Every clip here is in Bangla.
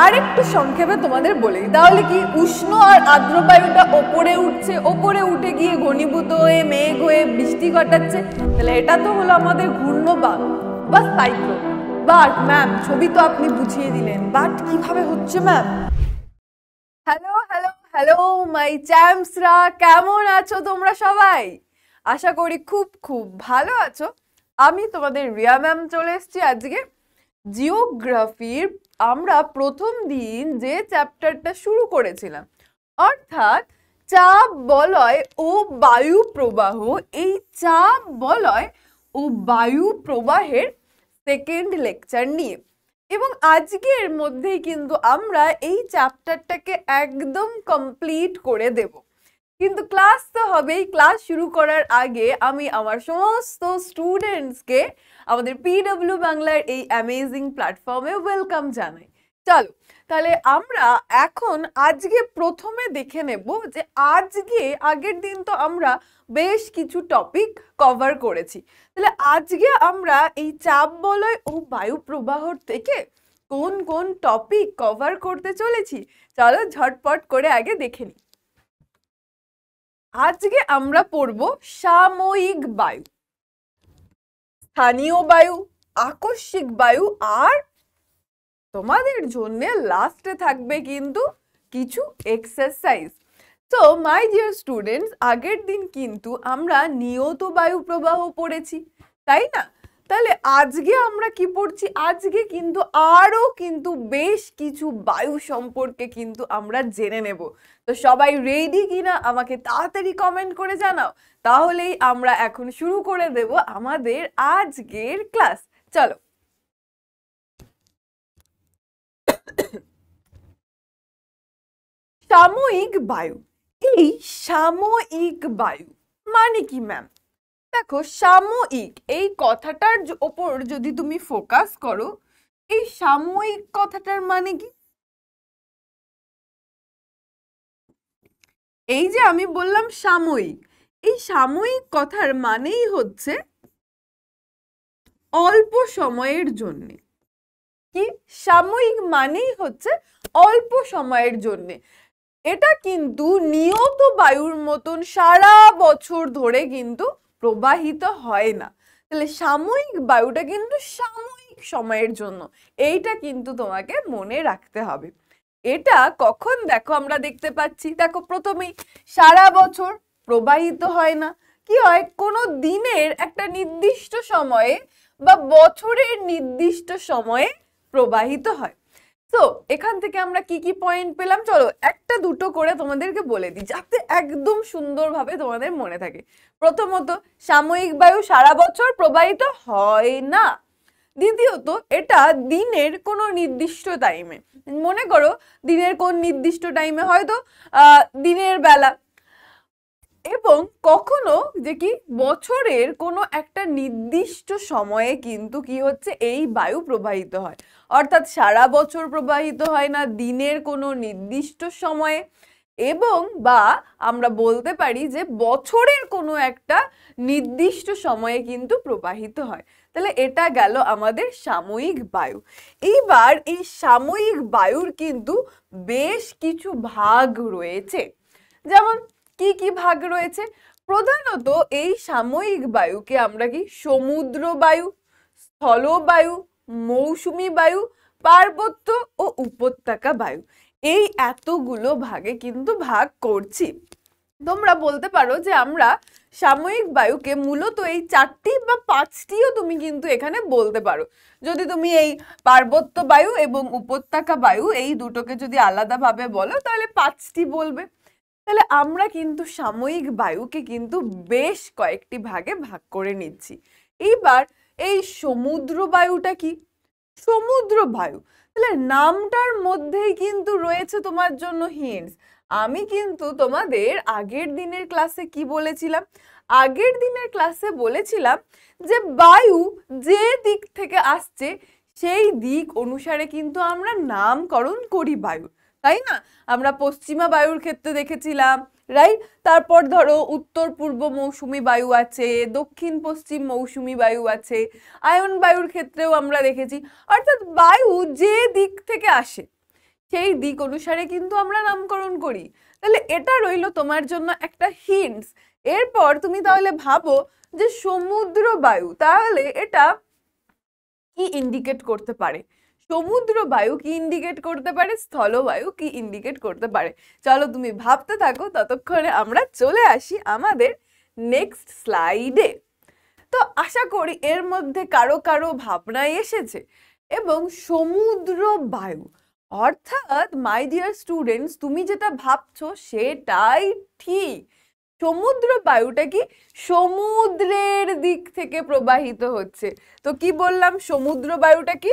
আরেকটু সংক্ষেপে তোমাদের বলি, তাহলে কি উষ্ণ আর আর্দ্র বায়ুটা ওপরে উঠছে, ওপরে উঠে গিয়ে ঘনীভূত হয়ে মেঘ হয়ে বৃষ্টি ঘটাচ্ছে, তাহলে এটা তো হলো আমাদের ঘূর্ণবাত বা সাইক্লোন। বাট ম্যাম ছবি তো আপনি বুঝিয়ে দিলেন, বাট কিভাবে হচ্ছে ma'am? Hello hello hello my চ্যাম্পসরা, কেমন আছো তোমরা সবাই? আশা করি খুব খুব ভালো আছো। আমি তোমাদের রিয়া ম্যাম চলে এসেছি আজকে জিওগ্রাফির আমরা প্রথম দিন যে চ্যাপ্টারটা শুরু করেছিলাম, অর্থাৎ চাপ বলয় ও বায়ু প্রবাহ। এই চাপ বলয় ও বায়ু প্রবাহের সেকেন্ড লেকচার নিয়ে, এবং আজকের মধ্যেই কিন্তু আমরা এই চ্যাপ্টারটাকে একদম কমপ্লিট করে দেব। কিন্তু ক্লাস তো হবেই। ক্লাস শুরু করার আগে আমি আমার সমস্ত স্টুডেন্টসকে আমাদের পিডব্লিউ বাংলার এই অ্যামেজিং প্ল্যাটফর্মে ওয়েলকাম জানাই। চলো তাহলে আমরা এখন আজকে প্রথমে দেখে নেব যে আজকে আগের দিন তো আমরা বেশ কিছু টপিক কভার করেছি, তাহলে আজকে আমরা এই চাপ বলয় ও বায়ু প্রবাহ থেকে কোন কোন টপিক কভার করতে চলেছি চলো ঝটপট করে আগে দেখে নিই। আজকে আমরা পড়ব সাময়িক বায়ু, স্থানীয় বায়ু, আকস্মিক বায়ু, আর তোমাদের জন্য লাস্টে থাকবে কিন্তু কিছু এক্সারসাইজ। তো মাই ডিয়ার স্টুডেন্টস, আগের দিন কিন্তু আমরা নিয়ত বায়ু প্রবাহ পড়েছি, তাই না? তাহলে আজকে আমরা কি পড়ছি? আজকে কিন্তু আরো কিন্তু বেশ কিছু বায়ু সম্পর্কে কিন্তু আমরা জেনে নেব। তো সবাই রেডি কিনা আমাকে তাড়াতাড়ি কমেন্ট করে জানাও, তাহলেই আমরা এখন শুরু করে দেব আমাদের আজকের ক্লাস। চলো সাময়িক বায়ু। এই সাময়িক বায়ু মানে কি ম্যাম? দেখো, সাময়িক এই কথাটার ওপর যদি তুমি ফোকাস করো, এই সাময়িক কথাটার মানে কি? এই যে আমি বললাম সাময়িক, এই সাময়িক কথার মানেই হচ্ছে অল্প সময়ের জন্য। কি সাময়িক মানেই হচ্ছে অল্প সময়ের জন্য। এটা কিন্তু নিয়ত বায়ুর মতন সারা বছর ধরে কিন্তু প্রবাহিত হয় না। তাহলে সাময়িক বায়ুটা কিন্তু সাময়িক সময়ের জন্য, এইটা কিন্তু তোমাকে মনে রাখতে হবে। এটা কখন দেখো আমরা দেখতে পাচ্ছি, দেখো প্রথমেই সারা বছর প্রবাহিত হয় না। কি হয়, কোনো দিনের একটা নির্দিষ্ট সময়ে বা বছরের নির্দিষ্ট সময়ে প্রবাহিত হয়। তো এখান থেকে আমরা কি কি পয়েন্ট পেলাম, চলো একটা দুটো করে তোমাদেরকে বলে দিই যাতে একদম সুন্দরভাবে তোমাদের মনে থাকে। প্রথমত, সাময়িক বায়ু সারা বছর প্রবাহিত হয় না। দ্বিতীয়ত, এটা দিনের কোনো নির্দিষ্ট টাইমে, মনে করো দিনের কোন নির্দিষ্ট টাইমে, হয়তো দিনের বেলা, এবং কখনো যে কি বছরের কোনো একটা নির্দিষ্ট সময়ে কিন্তু কি হচ্ছে এই বায়ু প্রবাহিত হয়। অর্থাৎ সারা বছর প্রবাহিত হয় না, দিনের কোনো নির্দিষ্ট সময়ে, এবং বা আমরা বলতে পারি যে বছরের কোনো একটা নির্দিষ্ট সময়ে কিন্তু প্রবাহিত হয়। তাহলে এটা গেল আমাদের সাময়িক বায়ু। এইবার এই সাময়িক বায়ুর কিন্তু বেশ কিছু ভাগ রয়েছে। যেমন কি কি ভাগ রয়েছে? প্রধানত এই সাময়িক বায়ুকে আমরা কি সমুদ্র বায়ু, স্থলবায়ু, মৌসুমী বায়ু, পার্বত্য ও উপত্যকা বায়ু, এই এতগুলো ভাগে কিন্তু ভাগ করছি। তোমরা বলতে পারো যে আমরা সাময়িক বায়ুকে মূলত এই 4টি বা 5টিও তুমি কিন্তু এখানে বলতে পারো। যদি তুমি এই পার্বত্য বায়ু এবং উপত্যকা বায়ু এই দুটোকে যদি আলাদাভাবে বলো তাহলে 5টি বলবে। তাহলে আমরা কিন্তু সাময়িক বায়ুকে কিন্তু বেশ কয়েকটি ভাগে ভাগ করে নিচ্ছি। এইবার এই সমুদ্র বায়ুটা কি? সমুদ্র বায়ু, তাহলে নামটার মধ্যেই কিন্তু রয়েছে তোমার জন্য হিন্টস। আমি কিন্তু তোমাদের আগের দিনের ক্লাসে কি বলেছিলাম? আগের দিনের ক্লাসে বলেছিলাম যে বায়ু যে দিক থেকে আসছে সেই দিক অনুসারে কিন্তু আমরা নামকরণ করি বায়ু, তাই না? আমরা পশ্চিমা বায়ুর ক্ষেত্রে দেখেছিলাম, রাইট? তারপর ধরো উত্তর পূর্ব মৌসুমী বায়ু আছে, দক্ষিণ পশ্চিম মৌসুমী বায়ু আছে, আয়ন বায়ুর ক্ষেত্রেও আমরা দেখেছি। অর্থাৎ বায়ু যে দিক থেকে আসে সেই দিক অনুসারে কিন্তু আমরা নামকরণ করি। তাহলে এটা রইলো তোমার জন্য একটা হিন্টস। এরপর তুমি তাহলে ভাবো যে সমুদ্র বায়ু, তাহলে এটা কি ইন্ডিকেট করতে পারে? সমুদ্র বায়ু কি ইন্ডিকেট করতে পারে? স্থলবায়ু কি ইন্ডিকেট করতে পারে? চলো তুমি ভাবতে থাকো, ততক্ষণে আমরা চলে আসি আমাদের নেক্সট স্লাইডে। তো আশা করি এর মধ্যে কারো কারো ভাবনা এসেছে। এবং সমুদ্র বায়ু অর্থাৎ মাই ডিয়ার স্টুডেন্টস, তুমি যেটা ভাবছো সেটাই ঠিক। সমুদ্র বায়ুটা কি সমুদ্রের দিক থেকে প্রবাহিত হচ্ছে। তো কি বললাম, সমুদ্র বায়ুটা কি?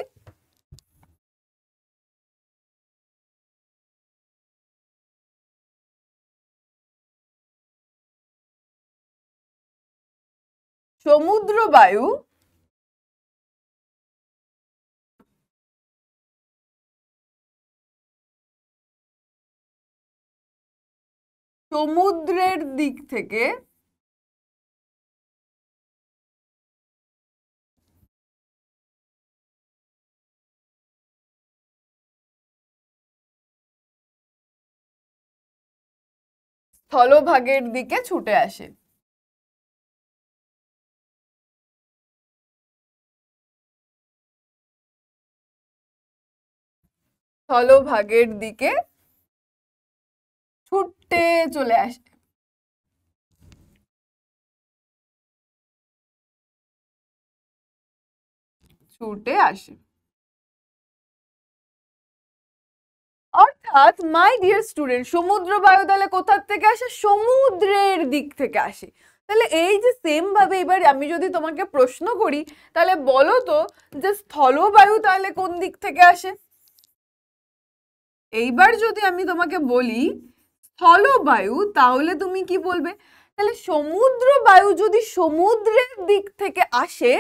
সমুদ্র বায়ু সমুদ্রের দিক থেকে স্থলভাগের দিকে ছুটে আসে। স্থলভাগের দিকে ছুটে চলে আসে। ছুটে আসে অর্থাৎ মাই ডিয়ার স্টুডেন্ট, সমুদ্র বায়ু তাহলে কোথা থেকে আসে? সমুদ্রের দিক থেকে আসে। তাহলে এই যে সেম ভাবে এবার আমি যদি তোমাকে প্রশ্ন করি, তাহলে বলো তো যে স্থলবায়ু তাহলে কোন দিক থেকে আসে? এইবার যদি আমি তোমাকে বলি স্থলবায়ু, তাহলে তুমি কি বলবে? তাহলে সমুদ্র বায়ু যদি সমুদ্রের দিক থেকে আসে,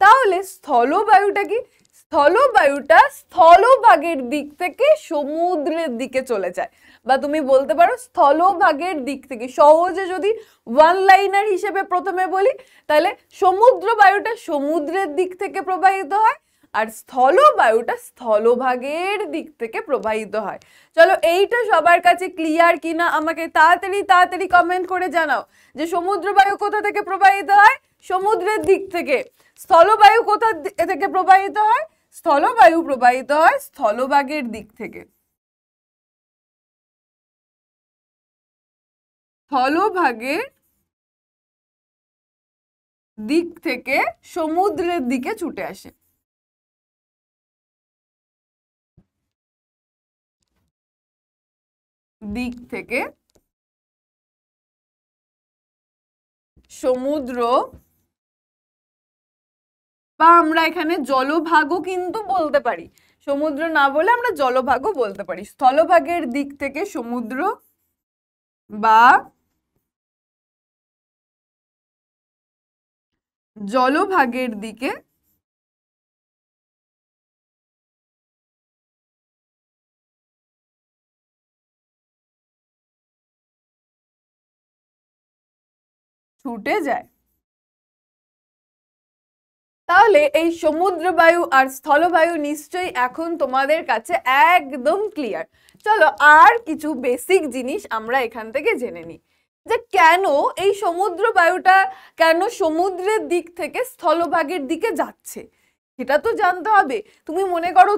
তাহলে স্থলবায়ুটা কি? স্থলবায়ুটা স্থলভাগের দিক থেকে সমুদ্রের দিকে চলে যায়। বা তুমি বলতে পারো স্থলভাগের দিক থেকে। সহজে যদি ওয়ান লাইনার হিসেবে প্রথমে বলি, তাহলে সমুদ্র বায়ুটা সমুদ্রের দিক থেকে প্রবাহিত হয়, আর স্থলবায়ুটা স্থলভাগের দিক থেকে প্রবাহিত হয়। চলো এইটা সবার কাছে ক্লিয়ার কিনা আমাকে তাড়াতাড়ি তাড়াতাড়ি কমেন্ট করে জানাও যে সমুদ্র বায়ু কোথা থেকে প্রবাহিত হয়? সমুদ্রের দিক থেকে। স্থলবায়ু কোথা থেকে প্রবাহিত হয়? স্থলবায়ু প্রবাহিত হয় স্থলভাগের দিক থেকে। স্থলভাগের দিক থেকে সমুদ্রের দিকে ছুটে আসে। দিক থেকে সমুদ্র, বা আমরা এখানে জলভাগও কিন্তু বলতে পারি। সমুদ্র না বলে আমরা জলভাগও বলতে পারি। স্থলভাগের দিক থেকে সমুদ্র বা জলভাগের দিকে ছুটে যায়। তাহলে এই সমুদ্র বায়ু আর স্থলবায়ু নিশ্চয়ই এখন তোমাদের কাছে একদম ক্লিয়ার। চলো আর কিছু বেসিক জিনিস আমরা এখান থেকে জেনে নিই, যে কেন এই সমুদ্র বায়ুটা কেন সমুদ্রের দিক থেকে স্থলভাগের দিকে যাচ্ছে, সেটা তো জানতে হবে। তুমি মনে করো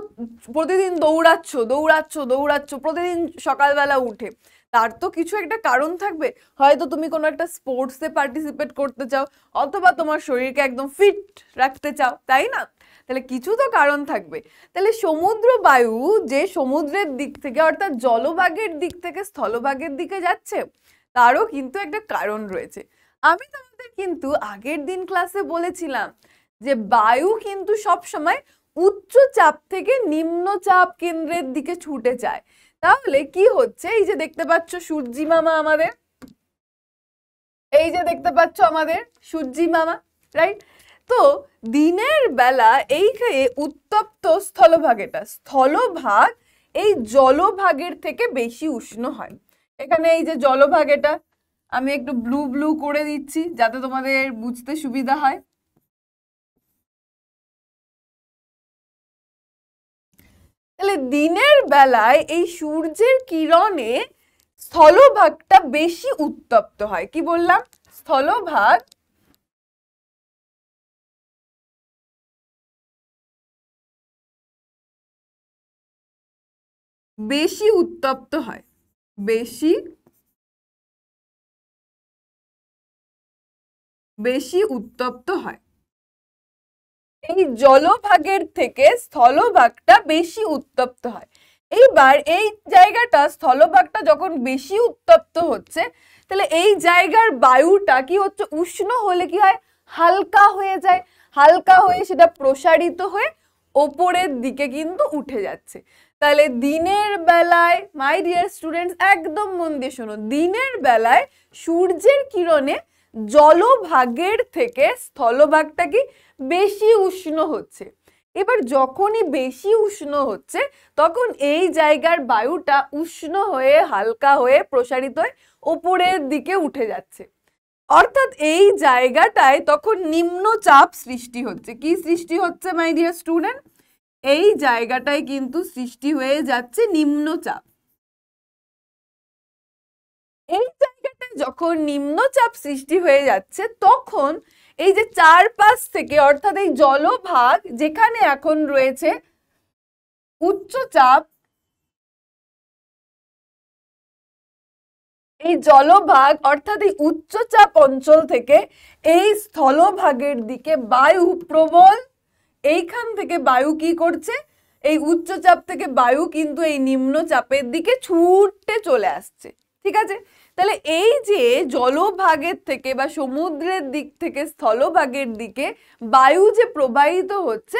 প্রতিদিন দৌড়াচ্ছ দৌড়াচ্ছ দৌড়াচ্ছ প্রতিদিন সকালবেলা উঠে, তার তো কিছু একটা কারণ থাকবে। হয়তো তুমি কোনো একটা স্পোর্টসে পার্টিসিপেট করতে চাও, অথবা তোমার শরীরকে একদম ফিট রাখতে চাও, তাই না? তাহলে কিছু তো কারণ থাকবে। তাহলে সমুদ্র বায়ু যে সমুদ্রের দিক থেকে অর্থাৎ জলভাগের দিক থেকে স্থলভাগের দিকে যাচ্ছে, তারও কিন্তু একটা কারণ রয়েছে। আমি তোমাদের কিন্তু আগের দিন ক্লাসে বলেছিলাম যে বায়ু কিন্তু সব সময় উচ্চ চাপ থেকে নিম্ন চাপ কেন্দ্রের দিকে ছুটে যায়। তাহলে কি হচ্ছে, এই যে দেখতে পাচ্ছ সূর্যি মামা আমাদের, এই যে দেখতে পাচ্ছ আমাদের সূর্যি মামা, রাইট? তো দিনের বেলা এই উত্তপ্ত স্থলভাগেটা, স্থলভাগ এই জলভাগের থেকে বেশি উষ্ণ হয়। এখানে এই যে জলভাগ, এটা আমি একটু ব্লু ব্লু করে দিচ্ছি যাতে তোমাদের বুঝতে সুবিধা হয়। তাহলে দিনের বেলায় এই সূর্যের কিরণে স্থলভাগটা বেশি উত্তপ্ত হয়। কি বললাম? স্থলভাগ বেশি উত্তপ্ত হয়, বেশি উত্তপ্ত হয়। এই জলভাগের থেকে স্থলভাগটা বেশি উত্তপ্ত হয়। এইবার এই জায়গাটা স্থলভাগটা যখন বেশি উত্তপ্ত হচ্ছে, তাহলে এই জায়গার বায়ুটা কি হচ্ছে, উষ্ণ হলে কি হয়, হালকা হয়ে যায়। হালকা হয়ে সেটা প্রসারিত হয়ে ওপরের দিকে কিন্তু উঠে যাচ্ছে। তাহলে দিনের বেলায়, মাই ডিয়ার স্টুডেন্টস একদম মন দিয়ে শোনো, দিনের বেলায় সূর্যের কিরণে জলভাগের থেকে স্থলভাগটা কি বেশি উষ্ণ হচ্ছে। এবার যখনই বেশি উষ্ণ হচ্ছে তখন এই জায়গার বায়ুটা উষ্ণ হয়ে হালকা হয়ে প্রসারিত হয়ে ওপরের দিকে উঠে যাচ্ছে। অর্থাৎ এই জায়গাটায় তখন নিম্নচাপ সৃষ্টি হচ্ছে। কি সৃষ্টি হচ্ছে মাই ডিয়ার স্টুডেন্ট? এই জায়গাটায় কিন্তু সৃষ্টি হয়ে যাচ্ছে নিম্নচাপ। এই জায়গাটায় যখন নিম্নচাপ সৃষ্টি হয়ে যাচ্ছে তখন এই যে চারপাশ থেকে, অর্থাৎ এই জলভাগ যেখানে এখন রয়েছে উচ্চচাপ, এই জলভাগ অর্থাৎ এই উচ্চচাপ অঞ্চল থেকে এই স্থলভাগের দিকে বায়ু প্রবল, এইখান থেকে বায়ু কি করছে, এই উচ্চচাপ থেকে বায়ু কিন্তু এই নিম্নচাপের দিকে ছুটে চলে আসছে। ঠিক আছে? তাহলে এই যে জলভাগের থেকে বা সমুদ্রের দিক থেকে স্থলভাগের দিকে বায়ু যে প্রবাহিত হচ্ছে,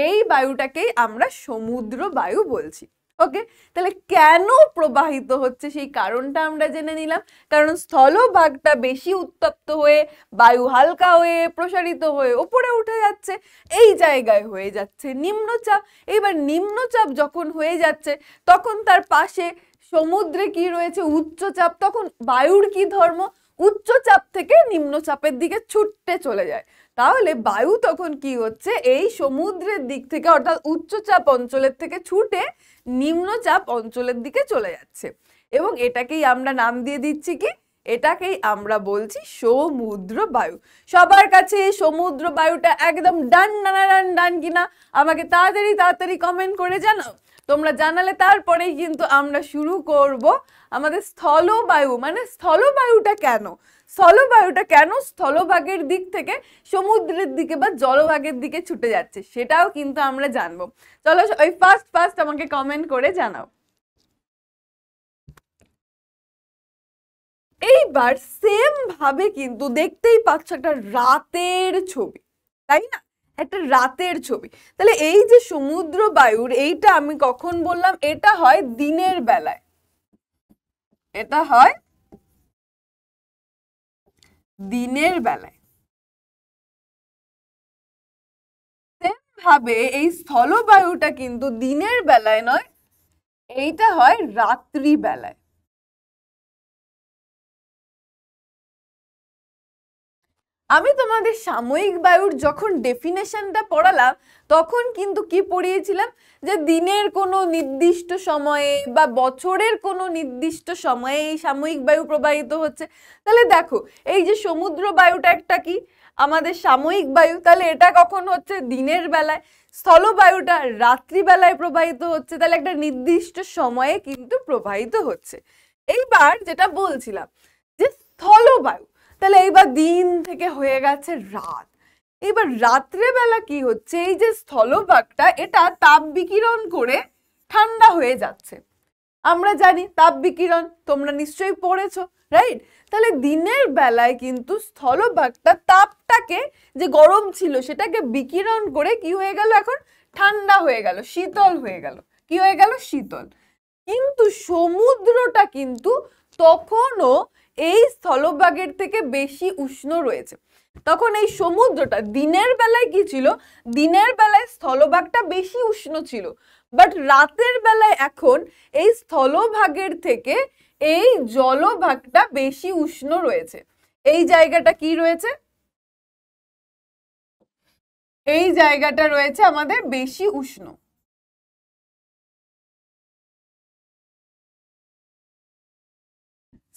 এই বায়ুটাকেই আমরা সমুদ্র বায়ু বলছি। ওকে, তাহলে কেন প্রবাহিত হচ্ছে সেই কারণটা আমরা জেনে নিলাম। কারণ স্থলভাগটা বেশি উত্তপ্ত হয়ে বায়ু হালকা হয়ে প্রসারিত হয়ে উপরে উঠে যাচ্ছে, এই জায়গায় হয়ে যাচ্ছে নিম্নচাপ। এবার নিম্নচাপ যখন হয়ে যাচ্ছে তখন তার পাশে সমুদ্রে কি রয়েছে, উচ্চচাপ। তখন বায়ুর কি ধর্ম, উচ্চচাপ থেকে নিম্নচাপের দিকে ছুটতে চলে যায়। তাহলে বায়ু তখন কি হচ্ছে, এই সমুদ্রের দিক থেকে অর্থাৎ উচ্চচাপ অঞ্চলের থেকে ছুটে নিম্নচাপ অঞ্চলের দিকে চলে যাচ্ছে। এবং এটাকেই আমরা নাম দিয়ে দিচ্ছি কি, এটাকেই আমরা বলছি সমুদ্র বায়ু। সবার কাছে সমুদ্র বায়ুটা একদম ডান না ডান ডান কিনা আমাকে তাড়াতাড়ি কমেন্ট করে জানাও। তোমরা জানালে তারপরেই কিন্তু আমরা শুরু করব আমাদের স্থলবায়ু। মানে স্থলবায়ুটা কেন, স্থলবায়ুটা কেন স্থলভাগের দিক থেকে সমুদ্রের দিকে বা জলভাগের দিকে ছুটে যাচ্ছে সেটাও কিন্তু আমরা জানবো। চলো ওই ফার্স্ট আমাকে কমেন্ট করে জানাও। এইবার সেম ভাবে কিন্তু দেখতেই পাচ্ছ একটা রাতের ছবি, তাই না? একটা রাতের ছবি। তাহলে এই যে সমুদ্র বায়ুর, এইটা আমি কখন বললাম, এটা হয় দিনের বেলায়, এটা হয় দিনের বেলায়। সেম ভাবে এই স্থলবায়ুটা কিন্তু দিনের বেলায় নয়, এইটা হয় রাত্রি বেলায়। আমি তোমাদের সাময়িক বায়ুর যখন ডেফিনেশনটা পড়ালাম তখন কিন্তু কি পড়িয়েছিলাম, যে দিনের কোনো নির্দিষ্ট সময়ে বা বছরের কোনো নির্দিষ্ট সময়ে এই সাময়িক বায়ু প্রবাহিত হচ্ছে। তাহলে দেখো এই যে সমুদ্র বায়ুটা একটা কি আমাদের সাময়িক বায়ু, তাহলে এটা কখন হচ্ছে, দিনের বেলায়। স্থলবায়ুটা রাত্রিবেলায় প্রবাহিত হচ্ছে, তাহলে একটা নির্দিষ্ট সময়ে কিন্তু প্রবাহিত হচ্ছে। এইবার যেটা বলছিলাম যে স্থলবায়ু, তাহলে এইবার দিন থেকে হয়ে গেছে রাত। এবার রাত্রেবেলা কি হচ্ছে, এই যে স্থলভাগটা এটা তাপ বিকিরণ করে ঠান্ডা হয়ে যাচ্ছে। আমরা জানি তাপ বিকিরণ, তোমরা নিশ্চয়ই পড়েছো, রাইট? তাহলে দিনের বেলায় কিন্তু স্থলভাগটা তাপটাকে, যে গরম ছিল সেটাকে বিকিরণ করে কি হয়ে গেল, এখন ঠান্ডা হয়ে গেল, শীতল হয়ে গেল। কি হয়ে গেল, শীতল। কিন্তু সমুদ্রটা কিন্তু তখনও এই স্থলভাগের থেকে বেশি উষ্ণ রয়েছে। তখন এই সমুদ্রটা দিনের বেলায় কি ছিল, দিনের বেলায় স্থলভাগটা বেশি উষ্ণ ছিল, বাট রাতের বেলায় এখন এই স্থলভাগের থেকে এই জলভাগটা বেশি উষ্ণ রয়েছে। এই জায়গাটা কি রয়েছে, এই জায়গাটা রয়েছে আমাদের বেশি উষ্ণ।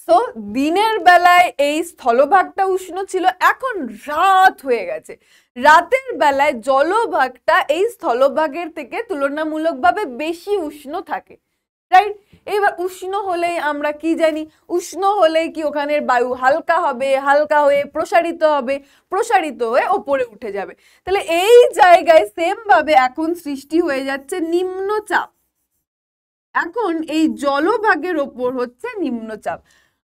তো দিনের বেলায় এই স্থলভাগটা উষ্ণ ছিল, এখন রাত হয়ে গেছে, রাতের বেলায় জলভাগটা এই স্থলভাগের থেকে তুলনামূলকভাবে বেশি উষ্ণ থাকে, রাইট? এবার উষ্ণ হলেই আমরা কি জানি, উষ্ণ হলেই কি ওখানের বায়ু হালকা হবে, হালকা হয়ে প্রসারিত হবে, প্রসারিত হয়ে ওপরে উঠে যাবে। তাহলে এই জায়গায় সেম ভাবে এখন সৃষ্টি হয়ে যাচ্ছে নিম্নচাপ। এখন এই জলভাগের ওপর হচ্ছে নিম্নচাপ।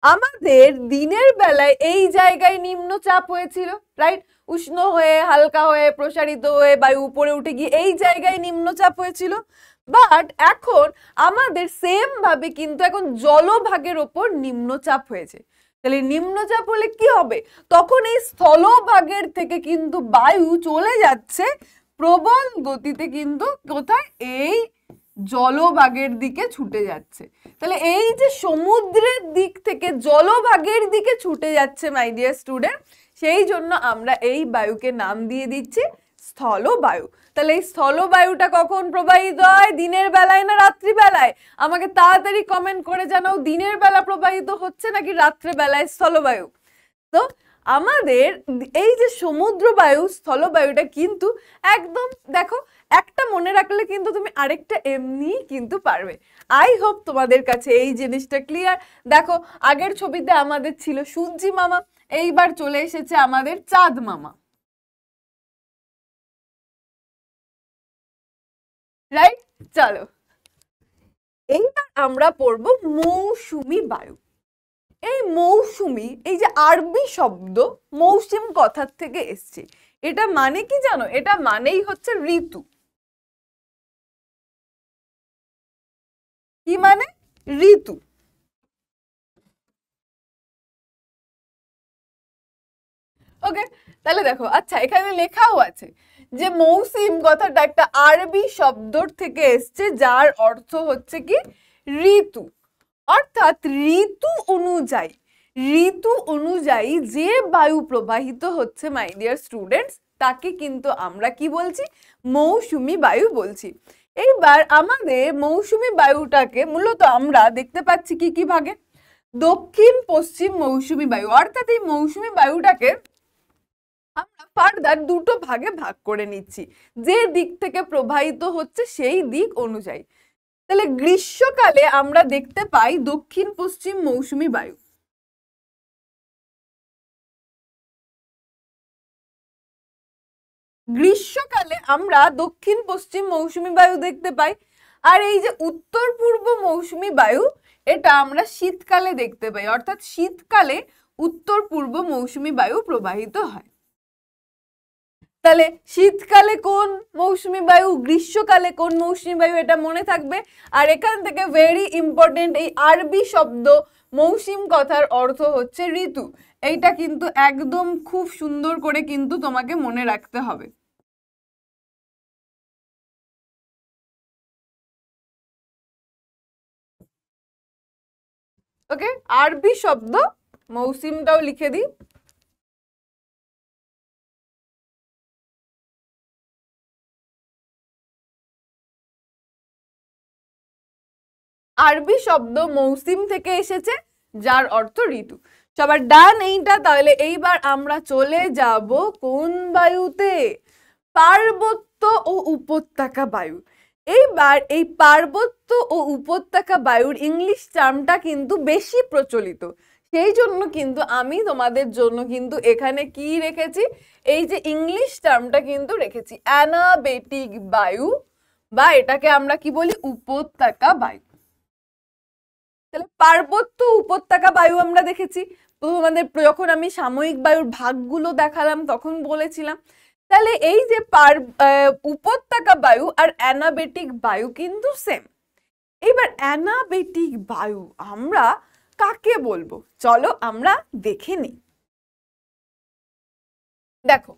আমাদের দিনের বেলায় এই জায়গায় নিম্নচাপ হয়েছিল, রাইট? উষ্ণ হয়ে হালকা হয়ে প্রসারিত হয়ে বায়ু উপরে উঠে গিয়ে এই জায়গায় নিম্নচাপ হয়েছিল। বাট এখন আমাদের সেম ভাবে কিন্তু এখন জলভাগের ওপর নিম্নচাপ হয়েছে। তাহলে নিম্নচাপ হলে কি হবে, তখন এই স্থলভাগের থেকে কিন্তু বায়ু চলে যাচ্ছে প্রবল গতিতে কিন্তু কোথায়, এই জলভাগের দিকে ছুটে যাচ্ছে। তাহলে এই যে সমুদ্রের দিক থেকে জলভাগের দিকে ছুটে যাচ্ছে মাই ডিয়ার স্টুডেন্ট, সেই জন্য আমরা এই বায়ুকে নাম দিয়ে দিচ্ছি স্থলবায়ু। তাহলে এই স্থলবায়ুটা কখন প্রবাহিত হয়, দিনের বেলায় না রাত্রি বেলায়? আমাকে তাড়াতাড়ি কমেন্ট করে জানাও, দিনের বেলা প্রবাহিত হচ্ছে নাকি রাত্রে বেলায় স্থলবায়ু? তো আমাদের এই যে সমুদ্র বায়ু স্থলবায়ুটা কিন্তু একদম দেখো, একটা মনে রাখলে কিন্তু তুমি আরেকটা এমনি কিন্তু পারবে। আই হোপ তোমাদের কাছে এই জিনিসটা ক্লিয়ার। দেখো আগের ছবিতে আমাদের ছিল সূর্যি মামা, এইবার চলে এসেছে আমাদের চাঁদ মামা, রাইট? চলো এইবার আমরা পড়বো মৌসুমী বায়ু। এই মৌসুমী, এই যে আরবি শব্দ মৌসুম কথার থেকে এসছে, এটা মানে কি জানো? এটা মানেই হচ্ছে ঋতু। কি মানে? ঋতু। ওকে, তাহলে দেখো, আচ্ছা এখানে লেখাও আছে যে মৌসুম কথাটা একটা আরবি শব্দর থেকে এসছে, যার অর্থ হচ্ছে কি ঋতু। অর্থাৎ ঋতু অনুযায়ী, ঋতু অনুযায়ী যে বায়ু প্রবাহিত হচ্ছে মাই ডিয়ার স্টুডেন্টস, তাকে কিন্তু আমরা কি বলছি, মৌসুমী বায়ু বলছি। এইবার আমাদের মৌসুমী বায়ুটাকে মূলত আমরা দেখতে পাচ্ছি কি কি ভাগে, দক্ষিণ পশ্চিম মৌসুমী বায়ু। অর্থাৎ এই মৌসুমী বায়ুটাকে আমরা ফার্দার দুটো ভাগে ভাগ করে নিচ্ছি, যে দিক থেকে প্রবাহিত হচ্ছে সেই দিক অনুযায়ী। তাহলে গ্রীষ্মকালে আমরা দেখতে পাই দক্ষিণ পশ্চিম মৌসুমী বায়ু। গ্রীষ্মকালে আমরা দক্ষিণ পশ্চিম মৌসুমী বায়ু দেখতে পাই। আর এই যে উত্তর পূর্ব মৌসুমী বায়ু, এটা আমরা শীতকালে দেখতে পাই। অর্থাৎ শীতকালে উত্তর পূর্ব মৌসুমী বায়ু প্রবাহিত হয়। তাহলে শীতকালে কোন মৌসুমী বায়ু, গ্রীষ্মকালে কোন মৌসুমী বায়ু, এটা মনে থাকবে। আর এখান থেকে ভেরি ইম্পর্টেন্ট, এই আরবি শব্দ মৌসুম কথার অর্থ হচ্ছে ঋতু। এইটা কিন্তু একদম খুব সুন্দর করে কিন্তু তোমাকে মনে রাখতে হবে। ওকে, আরবি শব্দ মৌসুমটাও লিখে দিই। আরবি শব্দ মৌসুম থেকে এসেছে, যার অর্থ ঋতু। সবার ডান এইটা? তাহলে এইবার আমরা চলে যাব কোন বায়ুতে, পার্বত্য ও উপত্যকা বায়ু। এইবার এই পার্বত্য ও উপত্যকা বায়ুর ইংলিশ টার্মটা কিন্তু বেশি প্রচলিত, সেই জন্য কিন্তু আমি তোমাদের জন্য কিন্তু এখানে কি রেখেছি, এই যে ইংলিশ টার্মটা কিন্তু রেখেছি অ্যানাবেটিক বায়ু, বা এটাকে আমরা কি বলি, উপত্যকা বায়ু। তাহলে পার্বত্য উপত্যকা বায়ু আমরা দেখেছি তোমাদের যখন আমি সাময়িক বায়ুর ভাগগুলো দেখালাম তখন বলেছিলাম। তাহলে এই যে উপত্যকা বায়ু আর অ্যানাবেটিক বায়ু কিন্তু সেম। এবার অ্যানাবেটিক বায়ু আমরা কাকে বলবো, চলো আমরা দেখে নিই। দেখো,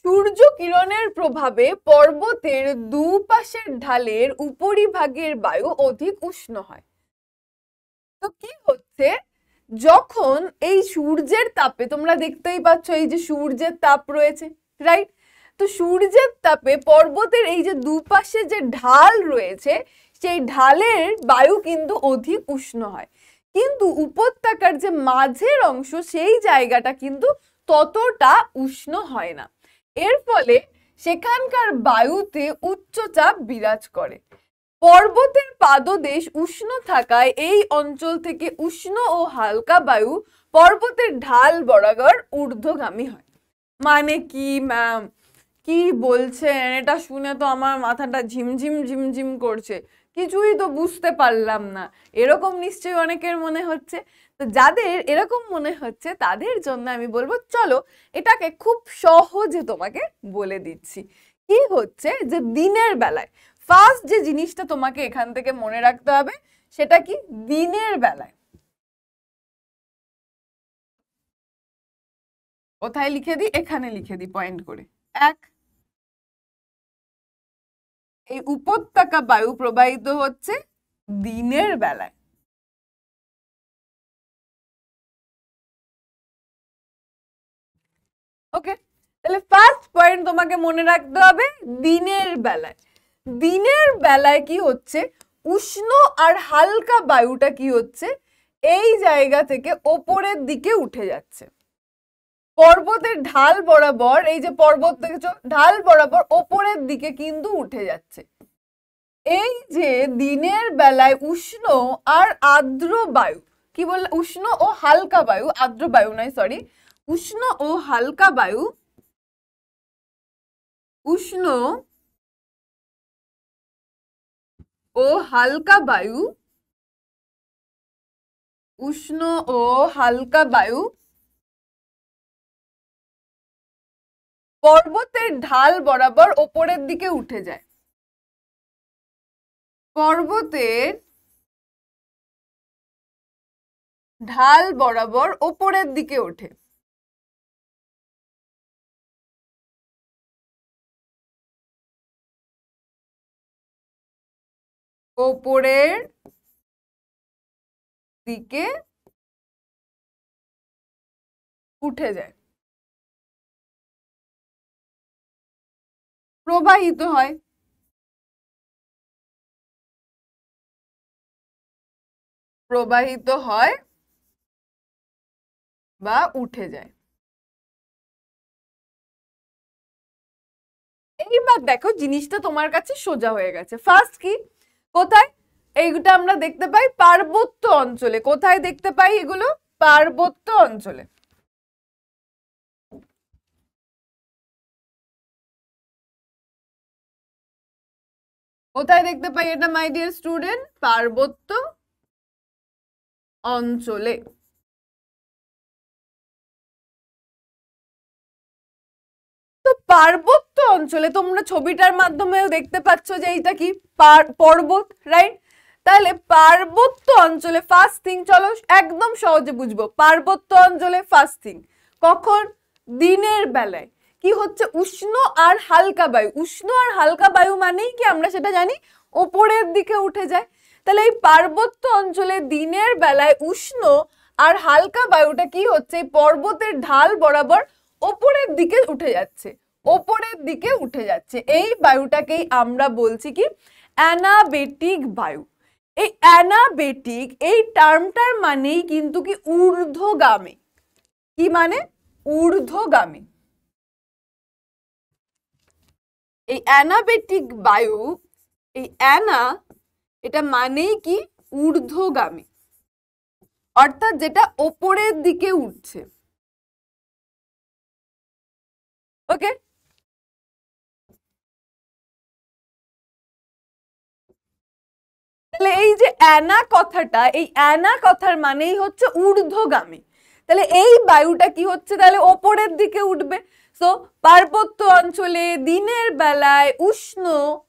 সূর্য কিরণের প্রভাবে পর্বতের দুপাশের ঢালের উপরিভাগের বায়ু অধিক উষ্ণ হয়। তো কি হচ্ছে, যখন এই সূর্যের তাপে, তোমরা দেখতেই পাচ্ছ এই যে সূর্যের তাপ রয়েছে, রাইট? তো সূর্যের তাপে পর্বতের এই যে দুপাশে যে ঢাল রয়েছে, সেই ঢালের বায়ু কিন্তু অধিক উষ্ণ হয়। কিন্তু উপত্যকার যে মাঝের অংশ সেই জায়গাটা কিন্তু ততটা উষ্ণ হয় না। এর ফলে সেখানকার বায়ুতে উচ্চচাপ বিরাজ করে। পর্বতের পাদদেশ উষ্ণ থাকায় এই অঞ্চল থেকে উষ্ণ ও হালকা বায়ু পর্বতের ঢাল বরাবর ঊর্ধ্বগামী হয়। মানে কি ম্যাম, কি বলছেন? এটা শুনে তো আমার মাথাটা ঝিমঝিম ঝিমঝিম করছে, কিছুই তো বুঝতে পারলাম না। এরকম নিশ্চয়ই অনেকের মনে হচ্ছে। তো যাদের এরকম মনে হচ্ছে তাদের জন্য আমি বলবো, চলো এটাকে খুব সহজে তোমাকে বলে দিচ্ছি। কি হচ্ছে যে দিনের বেলায় ফার্স্ট যে জিনিসটা তোমাকে এখান থেকে মনে রাখতে হবে সেটা কি, দিনের বেলায় কোথায় লিখে দিই, এখানে লিখে দিই পয়েন্ট করে। এক, এই উপত্যকা বায়ু প্রবাহিত হচ্ছে দিনের বেলায়। ওকে, তাহলে ফার্স্ট পয়েন্ট তোমাকে মনে রাখতে হবে দিনের বেলায়। দিনের বেলায় কি হচ্ছে, উষ্ণ আর হালকা বায়ুটা কি হচ্ছে, এই জায়গা থেকে ওপরের দিকে উঠে যাচ্ছে পর্বতের ঢাল বরাবর। এই যে পর্বত দেখেছো, ঢাল বরাবর ওপরের দিকে কিন্তু উঠে যাচ্ছে। এই যে দিনের বেলায় উষ্ণ আর আর্দ্র বায়ু, কি বললে, উষ্ণ ও হালকা বায়ু, আর্দ্র বায়ু নয় সরি, উষ্ণ ও হালকা বায়ু, উষ্ণ ও হালকা বায়ু, উষ্ণ ও হালকা বায়ু পর্বতের ঢাল বরাবর ওপরের দিকে উঠে যায়। পর্বতের ঢাল বরাবর ওপরের দিকে ওঠে। ওপরের দিকে উঠে যায়, প্রবাহিত হয়। প্রবাহিত হয় বা উঠে যায়। এইবার দেখো জিনিসটা তোমার কাছে সোজা হয়ে গেছে। ফার্স্ট কি, কোথায়, এইটা আমরা দেখতে পাই পার্বত্য অঞ্চলে। কোথায় দেখতে পাই এগুলো, পার্বত্য অঞ্চলে। কোথায় দেখতে পাই এটা মাই ডিয়ার স্টুডেন্ট, পার্বত্য অঞ্চলে। তো পার্বত্য অঞ্চলে তোমরা ছবিটার মাধ্যমেও দেখতে পাচ্ছ যে এইটা কি, পর্বত, রাইট? তাহলে পার্বত্য অঞ্চলে ফার্স্ট থিং, চলো একদম সহজে বুঝবো। পার্বত্য অঞ্চলে ফার্স্ট থিং কখন, দিনের বেলায় কি হচ্ছে, উষ্ণ আর হালকা বায়ু। উষ্ণ আর হালকা বায়ু মানেই কি, আমরা সেটা জানি, ওপরের দিকে উঠে যায়। তাহলে এই পার্বত্য অঞ্চলে দিনের বেলায় উষ্ণ আর হালকা বায়ুটা কি হচ্ছে, এই পর্বতের ঢাল বরাবর ওপরের দিকে উঠে যাচ্ছে, ওপরের দিকে উঠে যাচ্ছে। এই বায়ুটাকেই আমরা বলছি কি, অ্যানাবেটিক বায়ু। এই অ্যানাবেটিক এই টার্মটার মানেই কিন্তু কি, ঊর্ধ্বগামী। কি মানে, ঊর্ধ্বগামী। এই অ্যানাবেটিক বায়ু, এই অ্যানা, এটা মানেই কি, ঊর্ধ্বগামী, অর্থাৎ যেটা ওপরের দিকে উঠছে। ওকে, তাহলে এই যে অ্যানা কথাটা, এই অ্যানা কথার মানেই হচ্ছে ঊর্ধ্বগামী। তাহলে এই বায়ুটা কি হচ্ছে, তাহলে ওপরের দিকে উঠবে। সো পার্বত্য অঞ্চলে দিনের বেলায় উষ্ণ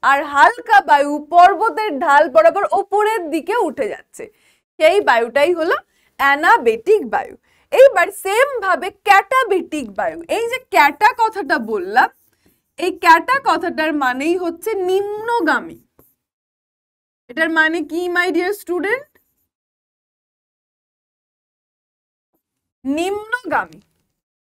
আর হালকা বায়ু পর্বতের ঢাল বরাবর ওপরের দিকে উঠে যাচ্ছে, সেই বায়ুটাই হলো অ্যানাবেটিক বায়ু। এইবার সেম ভাবে ক্যাটাবেটিক বায়ু, এই যে ক্যাটা কথাটা বললাম, এই ক্যাটা কথাটার মানেই হচ্ছে নিম্নগামী। এটার মানে কি মাই ডিয়ার স্টুডেন্ট, নিম্নগামী।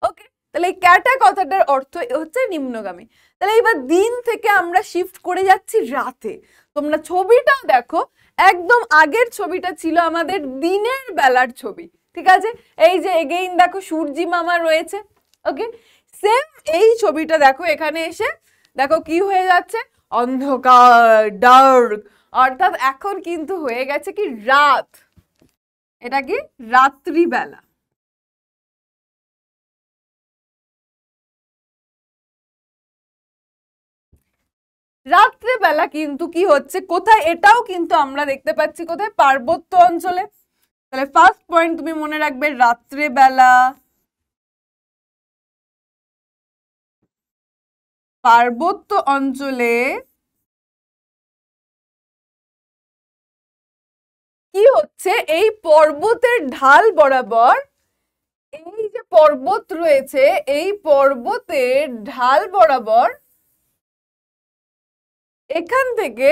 ওকে, তাহলে এই ক্যাটা কথাটার অর্থ হচ্ছে নিম্নগামী। তাহলে এবার দিন থেকে আমরা শিফট করে যাচ্ছি রাতে। তোমরা ছবিটা দেখো, একদম আগের ছবিটা ছিল আমাদের দিনের বেলার ছবি, ঠিক আছে? এই যে এগেইন দেখো সূর্যি মামা রয়েছে, ওকে? সেম এই ছবিটা দেখো এখানে এসে দেখো কি হয়ে যাচ্ছে, অন্ধকার, ডার্ক, অর্থাৎ এখন কিন্তু হয়ে গেছে কি রাত, এটা কি রাত্রিবেলা। রাত্রেবেলা কিন্তু কি হচ্ছে, কোথায়, এটাও কিন্তু আমরা দেখতে পাচ্ছি কোথায়, পার্বত্য অঞ্চলে। তাহলে ফার্স্ট পয়েন্ট তুমি মনে রাখবে, রাত্রেবেলা পার্বত্য অঞ্চলে কি হচ্ছে, এই পর্বতের ঢাল বরাবর, এই যে পর্বত রয়েছে এই পর্বতের ঢাল বরাবর এখান থেকে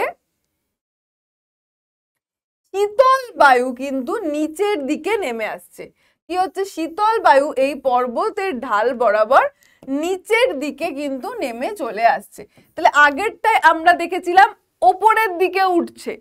শীতল বায়ু কিন্তু নিচের দিকে নেমে আসছে। কি হচ্ছে, শীতল বায়ু এই পর্বতের ঢাল বরাবর নিচের দিকে কিন্তু নেমে চলে আসছে। তাহলে আগেরটায় আমরা দেখেছিলাম ওপরের দিকে উঠছে,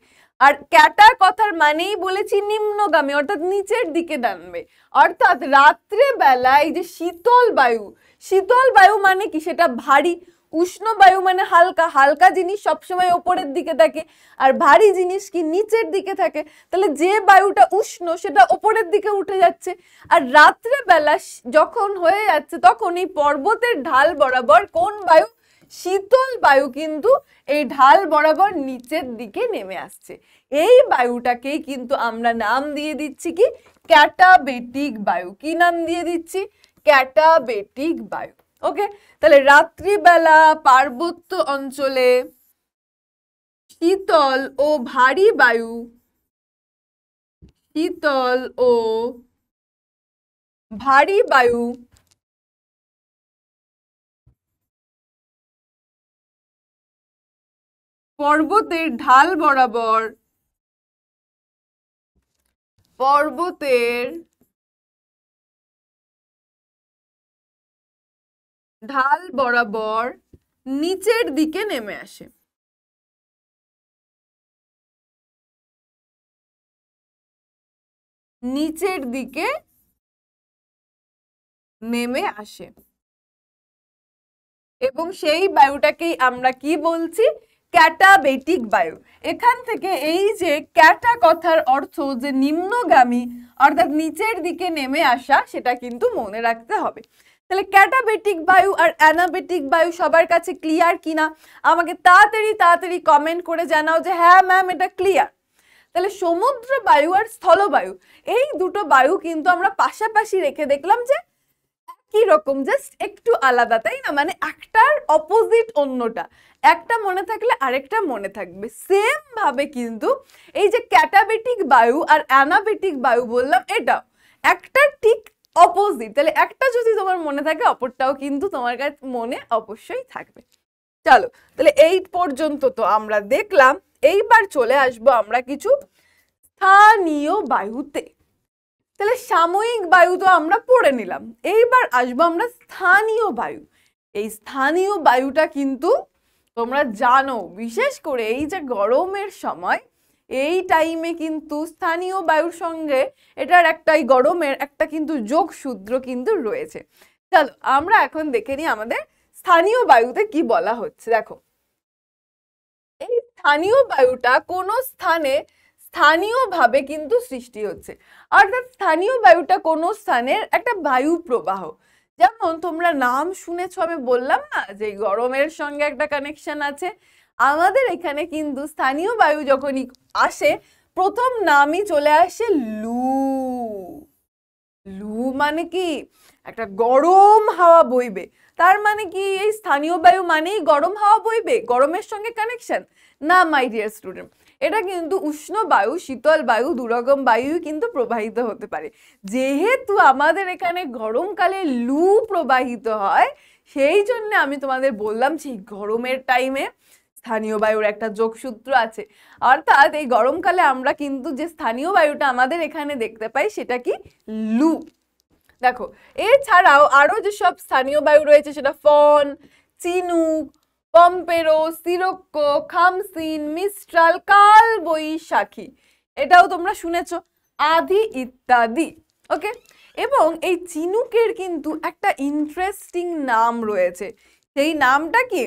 আর ক্যাটার কথার মানেই বলেছি নিম্নগামী, অর্থাৎ নিচের দিকে নামবে। অর্থাৎ রাত্রে বেলা এই যে শীতল বায়ু, শীতল বায়ু মানে কি, সেটা ভারী, উষ্ণ বায়ু মানে হালকা, হালকা জিনিস সবসময় ওপরের দিকে থাকে, আর ভারী জিনিস কি নিচের দিকে থাকে। তাহলে যে বায়ুটা উষ্ণ সেটা ওপরের দিকে উঠে যাচ্ছে, আর রাত্রে বেলা যখন হয়ে যাচ্ছে তখন এই পর্বতের ঢাল বরাবর কোন বায়ু, শীতল বায়ু কিন্তু এই ঢাল বরাবর নিচের দিকে নেমে আসছে। এই বায়ুটাকেই কিন্তু আমরা নাম দিয়ে দিচ্ছি কি, ক্যাটাবেটিক বায়ু। কি নাম দিয়ে দিচ্ছি, ক্যাটাবেটিক বায়ু। ওকে, তাহলে রাত্রিবেলা পার্বত্য অঞ্চলে শীতল ও ভারী বায়ু, শীতল ও ভারী বায়ু পর্বতের ঢাল বরাবর, পর্বতের ঢাল বরাবর নিচের দিকে নেমে আসে। নিচের দিকে নেমে আসে, এবং সেই বায়ুটাকেই আমরা কি বলছি, ক্যাটাবেটিক বায়ু। এখান থেকে এই যে ক্যাটা কথার অর্থ যে নিম্নগামী, অর্থাৎ নিচের দিকে নেমে আসা, সেটা কিন্তু মনে রাখতে হবে। তাহলে ক্যাটাবেটিক বায়ু আর অ্যানাবেটিক বায়ু সবার কাছে ক্লিয়ার কিনা আমাকে তাড়াতাড়ি তাড়াতাড়ি কমেন্ট করে জানাও যে হ্যাঁ ম্যাম এটা ক্লিয়ার। তাহলে সমুদ্র বায়ু আর স্থলবায়ু, এই দুটো বায়ু কিন্তু আমরা পাশাপাশি রেখে দেখলাম যে কি রকম, জাস্ট একটু আলাদা, তাই না? মানে একটার অপোজিট অন্যটা, একটা মনে থাকলে আরেকটা মনে থাকবে। সেম ভাবে কিন্তু এই যে ক্যাটাবেটিক বায়ু আর অ্যানাবেটিক বায়ু বললাম, এটা একটা ঠিক অপোজিট। তাহলে একটা যদি তোমার মনে থাকে অপরটাও কিন্তু তোমার কাছে মনে অবশ্যই থাকবে। চলো, তাহলে এই পর্যন্ত তো আমরা দেখলাম। এইবার চলে আসবো আমরা কিছু স্থানীয় বায়ুতে। তাহলে সাময়িক বায়ু তো আমরা পড়ে নিলাম, এইবার আসবো আমরা স্থানীয় বায়ু। এই স্থানীয় বায়ুটা কিন্তু তোমরা জানো, বিশেষ করে এই যে গরমের সময়, এই টাইমে কিন্তু স্থানীয় বায়ুর সঙ্গে এটার একটা, এই গরমের একটা কিন্তু যোগসূত্র কিন্তু রয়েছে। চলো আমরা এখন দেখে নিই আমাদের স্থানীয় বায়ুতে কি বলা হচ্ছে। দেখো, এই স্থানীয় বায়ুটা কোনো স্থানে স্থানীয়ভাবে কিন্তু সৃষ্টি হচ্ছে, অর্থাৎ স্থানীয় বায়ুটা কোনো স্থানের একটা বায়ু প্রবাহ। যেমন তোমরা নাম শুনেছো, আমি বললাম না যে গরমের সঙ্গে একটা কানেকশন আছে। আমাদের এখানে কিন্তু স্থানীয় বায়ু যখনই আসে প্রথম নামই চলে আসে লু। লু মানে কি, একটা গরম হাওয়া বইবে। তার মানে কি এই স্থানীয় বায়ু মানেই গরম হাওয়া বইবে, গরমের সঙ্গে কানেকশন? না মাই ডিয়ার স্টুডেন্ট, এটা কিন্তু উষ্ণ বায়ু, শীতল বায়ু, দুরকম বায়ু কিন্তু প্রবাহিত হতে পারে। যেহেতু আমাদের এখানে গরমকালে লু প্রবাহিত হয়, সেই জন্য আমি তোমাদের বললাম যে গরমের টাইমে স্থানীয় বায়ুর একটা যোগসূত্র আছে। অর্থাৎ এই গরমকালে আমরা কিন্তু যে স্থানীয় বায়ুটা আমাদের এখানে দেখতে পাই সেটা কি, লু। দেখো, এছাড়াও আরো যেসব স্থানীয় বায়ু রয়েছে সেটা ফন, চিনুক, পম্পেরো, সিরোক্কো, খামসিন, মিস্ট্রাল, কাল বৈশাখী, এটাও তোমরা শুনেছো, আদি ইত্যাদি। ওকে, এবং এই চিনুকের কিন্তু একটা ইন্টারেস্টিং নাম রয়েছে। সেই নামটা কি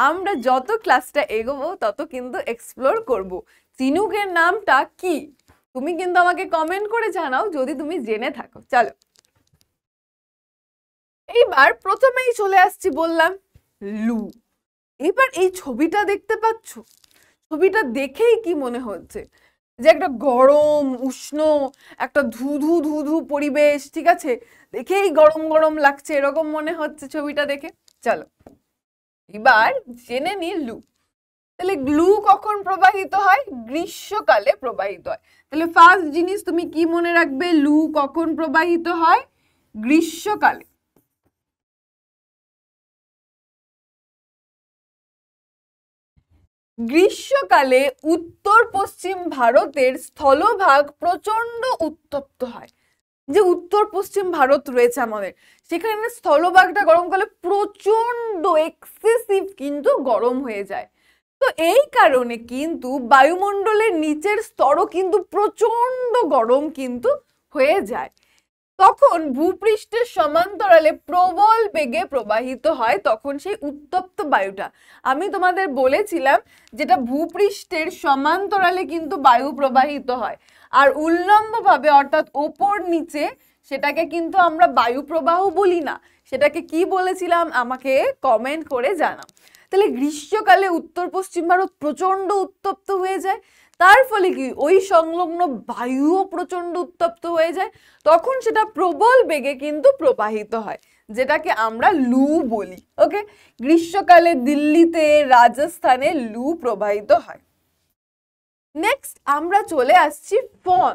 আমরা যত ক্লাসটা এগোবো তত কিন্তু এক্সপ্লোর করব। চিনুকের নামটা কি তুমি কিন্তু আমাকে কমেন্ট করে জানাও যদি তুমি জেনে থাকো। চলো এইবার প্রথমেই চলে আসছি, বললাম লু। এবার এই ছবিটা দেখতে পাচ্ছ, ছবিটা দেখেই কি মনে হচ্ছে যে একটা গরম উষ্ণ একটা ধুধু ধুধু পরিবেশ, ঠিক আছে, দেখেই গরম গরম লাগছে এরকম মনে হচ্ছে ছবিটা দেখে। চলো এবার জেনে নি লু। তাহলে গ্লু কখন প্রবাহিত হয়? গ্রীষ্মকালে প্রবাহিত হয়। তাহলে ফার্স্ট জিনিস তুমি কি মনে রাখবে, লু কখন প্রবাহিত হয়? গ্রীষ্মকালে। গ্রীষ্মকালে উত্তর পশ্চিম ভারতের স্থলভাগ প্রচন্ড উত্তপ্ত হয়। যে উত্তর পশ্চিম ভারত রয়েছে আমাদের, সেখানে স্থলভাগটা গরমকালে প্রচন্ড এক্সেসিভ কিন্তু গরম হয়ে যায়। তো এই কারণে কিন্তু বায়ুমণ্ডলের নিচের স্তরও কিন্তু প্রচন্ড গরম কিন্তু হয়ে যায়। তখন ভূপৃষ্ঠের সমান্তরালে প্রবল বেগে প্রবাহিত হয় তখন সেই উত্তপ্ত বায়ুটা। আমি তোমাদের বলেছিলাম যেটা ভূপৃষ্ঠের সমান্তরালে কিন্তু বায়ু প্রবাহিত হয়, আর উল্লম্বভাবে অর্থাৎ ওপর নিচে সেটাকে কিন্তু আমরা বায়ু প্রবাহ বলি না। সেটাকে কি বলেছিলাম আমাকে কমেন্ট করে জানাও। তাহলে গ্রীষ্মকালে উত্তর পশ্চিম ভারত প্রচন্ড উত্তপ্ত হয়ে যায়, তার ফলে কি ওই সংলগ্ন বায়ুও প্রচন্ড উত্তপ্ত হয়ে যায়, তখন সেটা প্রবল বেগে কিন্তু প্রবাহিত হয়, যেটাকে আমরা লু বলি। ওকে, গ্রীষ্মকালে দিল্লিতে রাজস্থানে লু প্রবাহিত হয়। নেক্সট আমরা চলে আসছি ফন।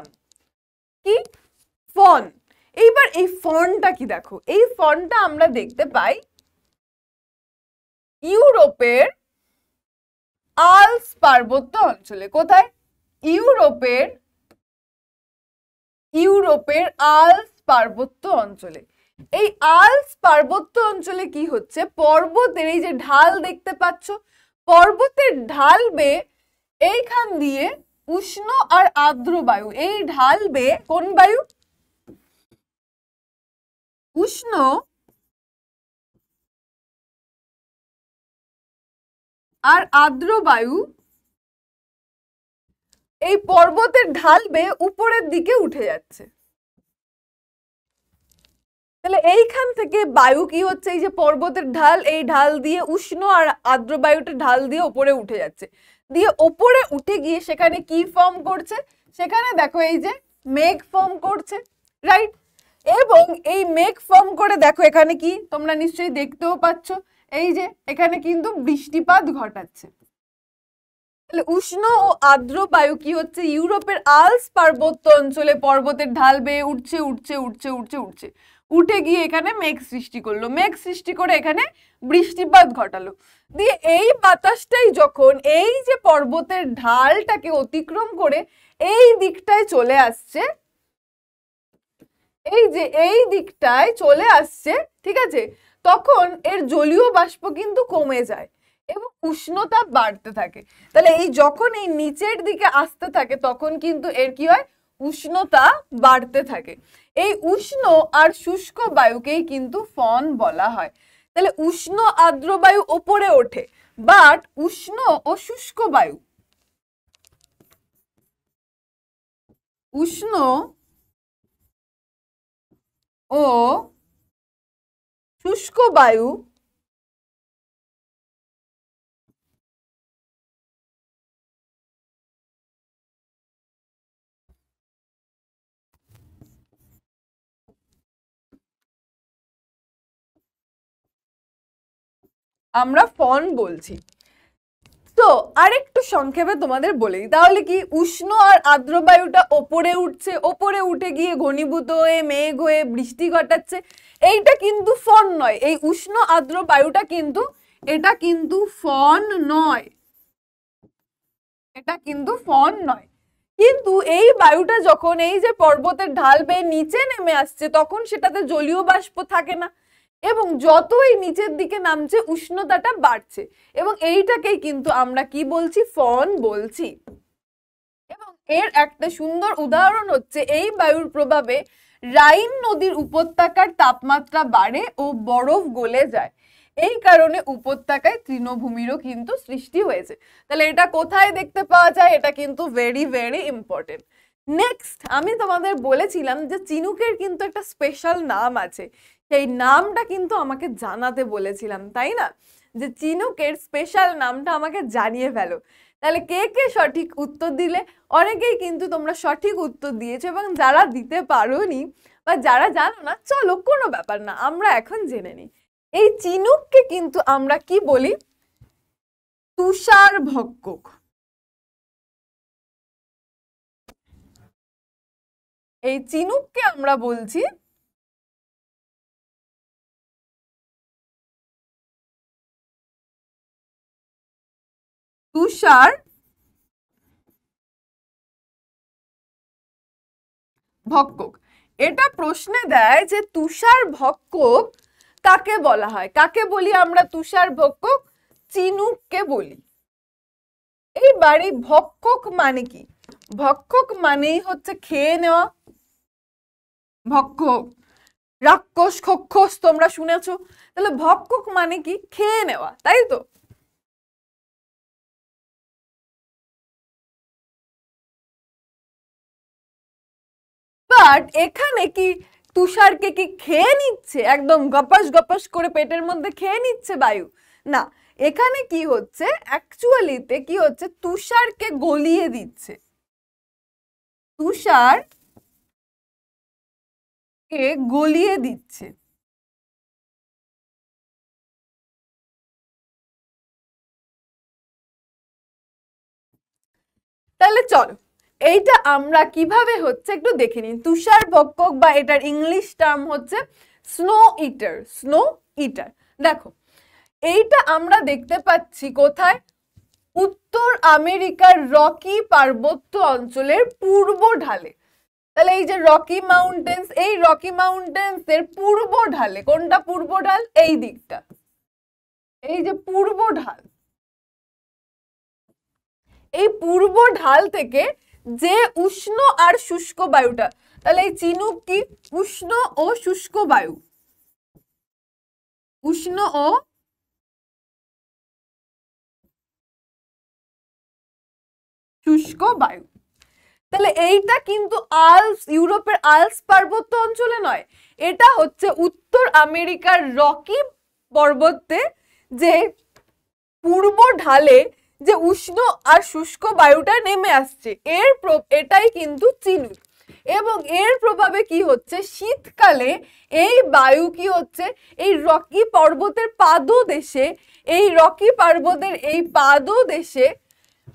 কি? ফন। এইবার এই ফনটা কি দেখো, এই ফনটা আমরা দেখতে পাই ইউরোপের আল্পস পার্বত্য অঞ্চলে। কোথায়? ইউরোপের আল্পস পার্বত্য অঞ্চলে। এই আল্পস পার্বত্য অঞ্চলে কি হচ্ছে, পর্বতের এই যে ঢাল দেখতে পাচ্ছ, পর্বতের ঢাল বেয়ে এইখান দিয়ে উষ্ণ আর আর্দ্র বায়ু, এই ঢাল বেয়ে কোন বায়ু? উষ্ণ আর আর্দ্র বায়ু এই পর্বতের ঢাল বেয়ে উপরের দিকে উঠে যাচ্ছে। তাহলে এইখান থেকে বায়ু কি হচ্ছে, এই যে পর্বতের ঢাল, এই ঢাল দিয়ে উষ্ণ আর আর্দ্র বায়ুটা ঢাল দিয়ে উপরে উঠে যাচ্ছে, দিয়ে উপরে উঠে গিয়ে সেখানে কি ফর্ম করছে, সেখানে দেখো এই যে মেঘ ফর্ম করছে, রাইট। এবং এই মেঘ ফর্ম করে দেখো এখানে কি তোমরা নিশ্চয়ই দেখতেও পাচ্ছ, এই যে এখানে কিন্তু বৃষ্টিপাত ঘটাচ্ছে। তাহলে উষ্ণ ও আর্দ্র বায়ু কি হচ্ছে, ইউরোপের আল্পস পার্বত্য অঞ্চলে পর্বতের ঢাল বেয়ে উঠছে উঠছে উঠছে উঠছে উঠছে, উঠে গিয়ে এখানে মেঘ সৃষ্টি করলো, মেঘ সৃষ্টি করে এখানে বৃষ্টিপাত ঘটালো। দিয়ে এই বাতাসটাই যখন এই যে পর্বতের ঢালটাকে অতিক্রম করে এই দিকটায় চলে আসছে, এই যে এই দিকটায় চলে আসছে, ঠিক আছে, তখন এর জলীয় বাষ্প কিন্তু কমে যায় এবং উষ্ণতা বাড়তে থাকে। তাহলে এই যখন এই নিচের দিকে আসতে থাকে তখন কিন্তু এর কি হয়, উষ্ণতা বাড়তে থাকে। এই উষ্ণ আর শুষ্ক বায়ুকেই কিন্তু ফন বলা হয়। তাহলে উষ্ণ আর্দ্র বায়ু ওপরে ওঠে, বাট উষ্ণ ও শুষ্ক বায়ু, উষ্ণ ও শুষ্ক বায়ু আমরা ফন বলছি। তো আরেকটু সংক্ষেপে তোমাদের বলি, তাহলে কি উষ্ণ আর আর্দ্র বায়ুটা ওপরে উঠছে, ওপরে উঠে গিয়ে ঘনীভূত হয়ে মেঘ হয়ে বৃষ্টি ঘটাচ্ছে, এইটা কিন্তু ফন নয়। এই উষ্ণ আর্দ্র বায়ুটা কিন্তু, এটা কিন্তু ফন নয়, এটা কিন্তু ফন নয়। কিন্তু এই বায়ুটা যখন এই যে পর্বতের ঢাল বেয়ে নিচে নেমে আসছে তখন সেটাতে জলীয় বাষ্প থাকে না, এবং যতই নিচের দিকে নামছে উষ্ণতাটা বাড়ছে, এবং এইটাকেই কিন্তু আমরা কি বলছি, ফন বলছি। এবং এর একটা সুন্দর উদাহরণ হচ্ছে এই বায়ুর প্রভাবে রাইন নদীর উপত্যকার তাপমাত্রা বাড়ে ও বরফ গলে যায়। এই কারণে উপত্যকায় তৃণভূমিরও কিন্তু সৃষ্টি হয়েছে। তাহলে এটা কোথায় দেখতে পাওয়া যায়, এটা কিন্তু ভেরি ভেরি ইম্পর্টেন্ট। নেক্সট আমি তোমাদের বলেছিলাম যে চিনুকের কিন্তু একটা স্পেশাল নাম আছে, সেই নামটা কিন্তু আমাকে জানাতে বলেছিলাম, তাই না? যে চিনুকের স্পেশাল নামটা আমাকে জানিয়ে ফেলো। তাহলে কে কে সঠিক উত্তর দিলে? অনেকেই কিন্তু তোমরা সঠিক উত্তর দিয়েছো, এবং যারা দিতে পারোনি বা যারা জানো না, চলো কোনো ব্যাপার না, আমরা এখন জেনে নিই। এই চিনুককে কিন্তু আমরা কি বলি? তুষার ভক্ষক। এই চিনুককে আমরা বলছি তুষার ভক্ষক। এটা প্রশ্নে দেয় যে তুষার ভক্ষক কাকে বলা হয়? কাকে বলি আমরা তুষার ভক্ষক? চিনুককে বলি। এইবার এই ভক্ষক মানে কি? ভক্ষক মানেই হচ্ছে খেয়ে নেওয়া। ভক্ষক, রাক্ষস, খক্ষস তোমরা শুনেছো। তাহলে ভক্ষক মানে কি? খেয়ে নেওয়া, তাই তো? বাট এখানে কি তুষারকে কি খেয়ে নিচ্ছে, একদম গপাস গপাস করে পেটের মধ্যে খেয়ে নিচ্ছে বায়ু? না, এখানে কি হচ্ছে, অ্যাকচুয়ালিতে কি হচ্ছে, তুষারকে গলিয়ে দিচ্ছে। তুষারকে গলিয়ে দিচ্ছে। তাহলে চলো এইটা আমরা কিভাবে হচ্ছে একটু দেখে নিই। তুষার ভক্ষক বা এটার ইংলিশ টার্ম হচ্ছে স্নো ইটার। স্নো ইটার। দেখো এইটা আমরা দেখতে পাচ্ছি কোথায়? উত্তর আমেরিকার রকি পার্বত্য অঞ্চলের পূর্ব ঢালে। তাহলে এই যে রকি মাউন্টেন্স, এই রকি মাউন্টেন্স এর পূর্ব ঢালে, কোনটা পূর্ব ঢাল? এই দিকটা, এই যে পূর্ব ঢাল, এই পূর্ব ঢাল থেকে যে উষ্ণ আর শুষ্ক বায়ুটা, তাহলে এই চিনুক কি? উষ্ণ ও শুষ্ক বায়ু। উষ্ণ ও শুষ্ক বায়ু। তাহলে এইটা কিন্তু আল্পস, ইউরোপের আল্পস পার্বত্য অঞ্চলে নয়, এটা হচ্ছে উত্তর আমেরিকার রকি পর্বতে যে পূর্ব ঢালে যে উষ্ণ আর শুষ্ক বায়ুটা নেমে আসছে, এটাই কিন্তু চিনুক। এবং এর প্রভাবে কি হচ্ছে, শীতকালে এই বায়ু কি হচ্ছে, এই রকি পর্বতের পাদদেশে, এই রকি পর্বতের এই পাদদেশে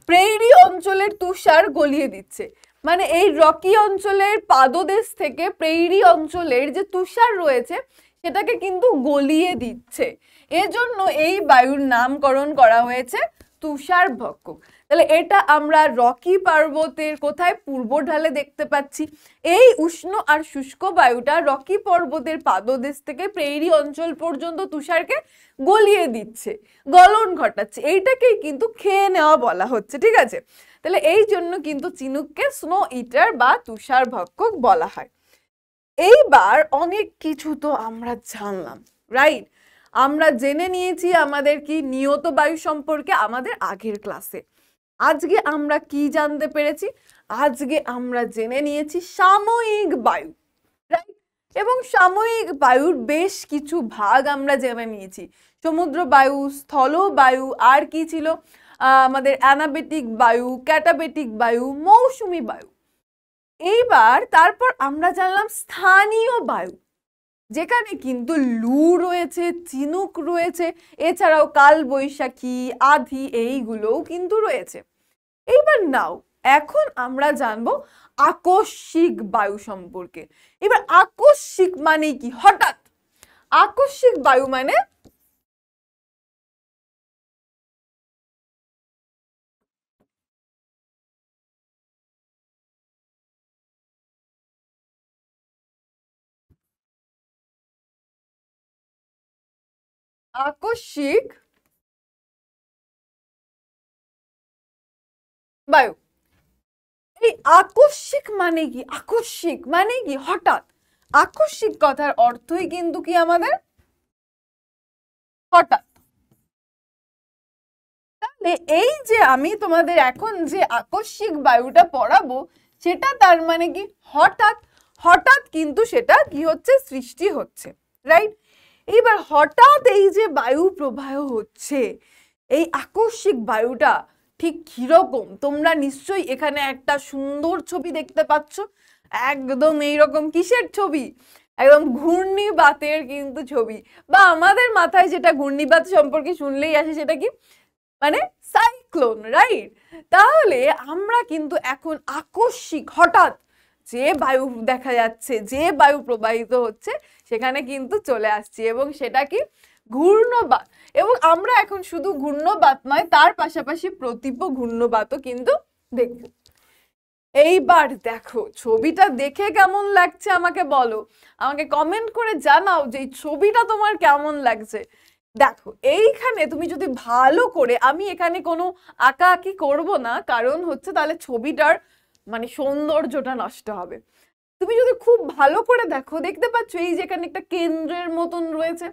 প্রেইরি অঞ্চলের তুষার গলিয়ে দিচ্ছে। মানে এই রকি অঞ্চলের পাদদেশ থেকে প্রেইরি অঞ্চলের যে তুষার রয়েছে সেটাকে কিন্তু গলিয়ে দিচ্ছে। এজন্য এই বায়ুর নামকরণ করা হয়েছে তুষার ভক্ষক। তাহলে এটা আমরা রকি পর্বতের কোথায়? পূর্ব ঢালে দেখতে পাচ্ছি। এই উষ্ণ আর শুষ্ক বায়ুটা রকি পর্বতের পাদদেশ থেকে প্রেইরি অঞ্চল পর্যন্ত তুষারকে গলিয়ে দিচ্ছে, গলন ঘটাচ্ছে। এইটাকেই কিন্তু খেয়ে নেওয়া বলা হচ্ছে, ঠিক আছে? তাহলে এই জন্য কিন্তু চিনুককে স্নো ইটার বা তুষার ভক্ষক বলা হয়। এইবার অনেক কিছু তো আমরা জানলাম, রাইট? আমরা জেনে নিয়েছি আমাদের কি নিয়ত বায়ু সম্পর্কে আমাদের আগের ক্লাসে। আজকে আমরা কি জানতে পেরেছি? আজকে আমরা জেনে নিয়েছি সাময়িক বায়ু, রাইট? এবং সাময়িক বায়ুর বেশ কিছু ভাগ আমরা জেনে নিয়েছি। সমুদ্র বায়ু, স্থল বায়ু, আর কি ছিল? আমাদের অ্যানাবেটিক বায়ু, ক্যাটাবেটিক বায়ু, মৌসুমী বায়ু। এইবার তারপর আমরা জানলাম স্থানীয় বায়ু, যেখানে কিন্তু লু রয়েছে, চিনুক রয়েছে, এছাড়াও কাল বৈশাখী, আধি, এইগুলোও কিন্তু রয়েছে। এইবার নাও এখন আমরা জানবো আকস্মিক বায়ু সম্পর্কে। এবার আকস্মিক মানে কি? হঠাৎ। আকস্মিক বায়ু মানে আকস্মিক বায়ু। এই আকস্মিক মানে কি? আকস্মিক মানে কি? হঠাৎ। আকস্মিক কথার অর্থই কিন্তু কি আমাদের হঠাৎ। তাহলে এই যে আমি তোমাদের এখন যে আকস্মিক বায়ুটা পড়াবো সেটা তার মানে কি হঠাৎ। হঠাৎ কিন্তু সেটা কি হচ্ছে? সৃষ্টি হচ্ছে, রাইট? এইবার হঠাৎ এই যে বায়ু প্রবাহ হচ্ছে, এই আকস্মিক বায়ুটা ঠিক কিরকম তোমরা নিশ্চয়ই এখানে একটা সুন্দর ছবি দেখতে পাচ্ছ। একদম এইরকম কিসের ছবি? একদম ঘূর্ণিবাতের কিন্তু ছবি। বা আমাদের মাথায় যেটা ঘূর্ণিবাত সম্পর্কে শুনলেই আসে সেটা কি? মানে সাইক্লোন, রাইট? তাহলে আমরা কিন্তু এখন আকস্মিক হঠাৎ যে বায়ু দেখা যাচ্ছে, যে বায়ু প্রবাহিত হচ্ছে সেখানে কিন্তু চলে আসছি, এবং সেটা কি? ঘূর্ণবাত। এবং আমরা এখন শুধু ঘূর্ণবাত নয়, তার পাশাপাশি প্রতীপ ঘূর্ণবাতও কিন্তু দেখব। এইবার দেখো ছবিটা দেখে কেমন লাগছে আমাকে বলো, আমাকে কমেন্ট করে জানাও যে এই ছবিটা তোমার কেমন লাগছে। দেখো এইখানে তুমি যদি ভালো করে, আমি এখানে কোনো আঁকাআঁকি করব না, কারণ হচ্ছে তাহলে ছবিটার মানে সৌন্দর্যটা নষ্ট হবে। তুমি যদি খুব ভালো করে দেখো, দেখতে পাচ্ছ এই যে এখানে একটা কেন্দ্রের মতন রয়েছে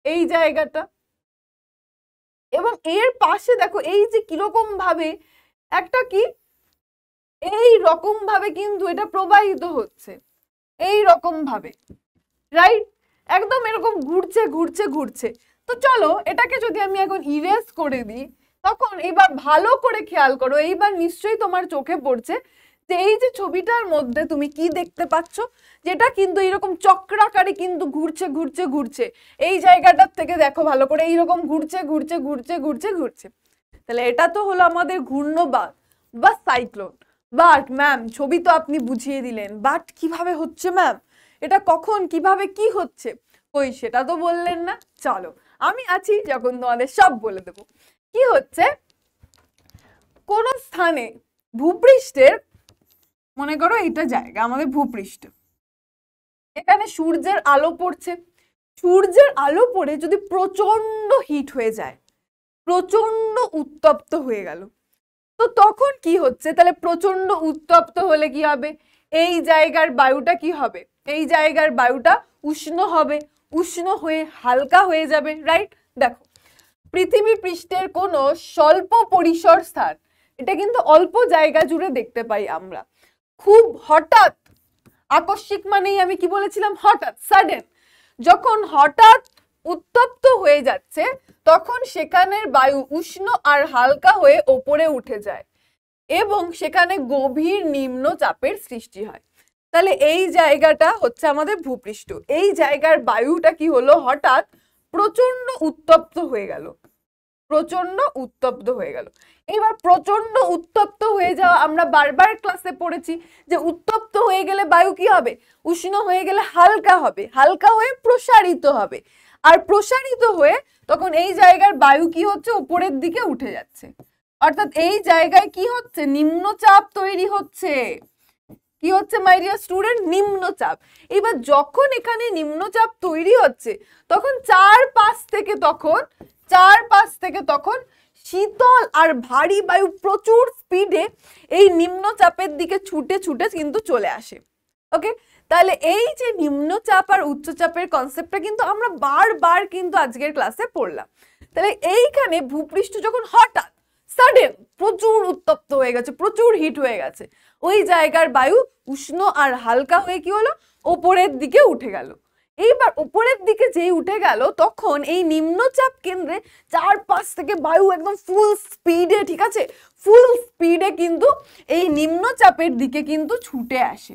এই জায়গাটা, এবং এর পাশে দেখো এই যে কিরকম ভাবে একটা কি এই রকম ভাবে কিন্তু এটা প্রবাহিত হচ্ছে, এই রকম ভাবে, রাইট? একদম এরকম ঘুরছে ঘুরছে ঘুরছে। তো চলো এটাকে যদি আমি এখন ইরেজ করে দিই, তখন এবার ভালো করে খেয়াল করো, এইবার নিশ্চয়ই তোমার চোখে পড়ছে যে এই যে ছবিটার মধ্যে তুমি কি দেখতে পাচ্ছ, যেটা কিন্তু এইরকম চক্রাকারে কিন্তু ঘুরছে ঘুরছে ঘুরছে। এই জায়গাটার থেকে দেখো ভালো করে, এইরকম ঘুরছে ঘুরছে ঘুরছে ঘুরছে ঘুরছে। তাহলে এটা তো হলো আমাদের ঘূর্ণবাত বা সাইক্লোন। বাট ম্যাম ছবি তো আপনি বুঝিয়ে দিলেন, বাট কিভাবে হচ্ছে ম্যাম? এটা কখন কিভাবে কি হচ্ছে? কই সেটা তো বললেন না। চলো আমি আছি যখন তোমাদের সব বলে দেব। কি হচ্ছে? কোন স্থানে ভূপৃষ্ঠের, মনে করো এটা জায়গা আমাদের ভূপৃষ্ঠ, এখানে সূর্যের আলো পড়ছে। সূর্যের আলো পড়ে যদি প্রচন্ড হিট হয়ে যায়, প্রচন্ড উত্তপ্ত হয়ে গেল, তো তখন কি হচ্ছে? তাহলে প্রচন্ড উত্তপ্ত হলে কি হবে? এই জায়গার বায়ুটা কি হবে? এই জায়গার বায়ুটা উষ্ণ হবে, উষ্ণ হয়ে হালকা হয়ে যাবে, রাইট? দেখো পৃথিবী পৃষ্ঠের কোনো স্বল্প পরিসর স্থান, এটা কিন্তু অল্প জায়গা জুড়ে দেখতে পাই আমরা, খুব হঠাৎ, আকস্মিক মানেই আমি কি বলেছিলাম? হঠাৎ, সাডেন। যখন হঠাৎ উত্তপ্ত হয়ে যাচ্ছে তখন সেখানের বায়ু উষ্ণ আর হালকা হয়ে ওপরে উঠে যায় এবং সেখানে গভীর নিম্নচাপের সৃষ্টি হয়। তাহলে এই জায়গাটা হচ্ছে আমাদের ভূপৃষ্ঠ। এই জায়গার বায়ুটা কি হলো? হঠাৎ প্রচন্ড উত্তপ্ত হয়ে গেল, প্রচন্ড উত্তপ্ত হয়ে গেল। এবার প্রচন্ড উত্তপ্ত হয়ে যাওয়া আমরা বারবার ক্লাসে পড়েছি যে উত্তপ্ত হয়ে গেলে বায়ু কি হবে? উষ্ণ হয়ে গেলে হালকা হবে, হালকা হয়ে প্রসারিত হবে, আর প্রসারিত হয়ে তখন এই জায়গার বায়ু কি হচ্ছে? উপরের দিকে উঠে যাচ্ছে। অর্থাৎ এই জায়গায় কি হচ্ছে? নিম্নচাপ তৈরি হচ্ছে। কি হচ্ছে মাই ডিয়ার স্টুডেন্ট? নিম্নচাপ। এবার যখন এখানে নিম্নচাপ তৈরি হচ্ছে তখন চারপাশ থেকে তখন শীতল আর ভারী বায়ু প্রচুর স্পিডে এই নিম্নচাপের দিকে ছুটে ছুটে কিন্তু চলে আসে। ওকে, তাহলে এই যে নিম্নচাপ আর উচ্চচাপের কনসেপ্টটা কিন্তু আমরা বারবার কিন্তু আজকের ক্লাসে পড়লাম। তাহলে এইখানে ভূপৃষ্ঠ যখন হঠাৎ সাডেন প্রচুর উত্তপ্ত হয়ে গেছে, প্রচুর হিট হয়ে গেছে, ওই জায়গার বায়ু উষ্ণ আর হালকা হয়ে কি হলো? ওপরের দিকে উঠে গেল। এইবার উপরের দিকে যেই উঠে গেল তখন এই নিম্নচাপ কেন্দ্রে চারপাশ থেকে বায়ু একদম ফুল স্পিডে, ঠিক আছে, ফুল স্পিডে কিন্তু এই নিম্নচাপের দিকে কিন্তু ছুটে আসে।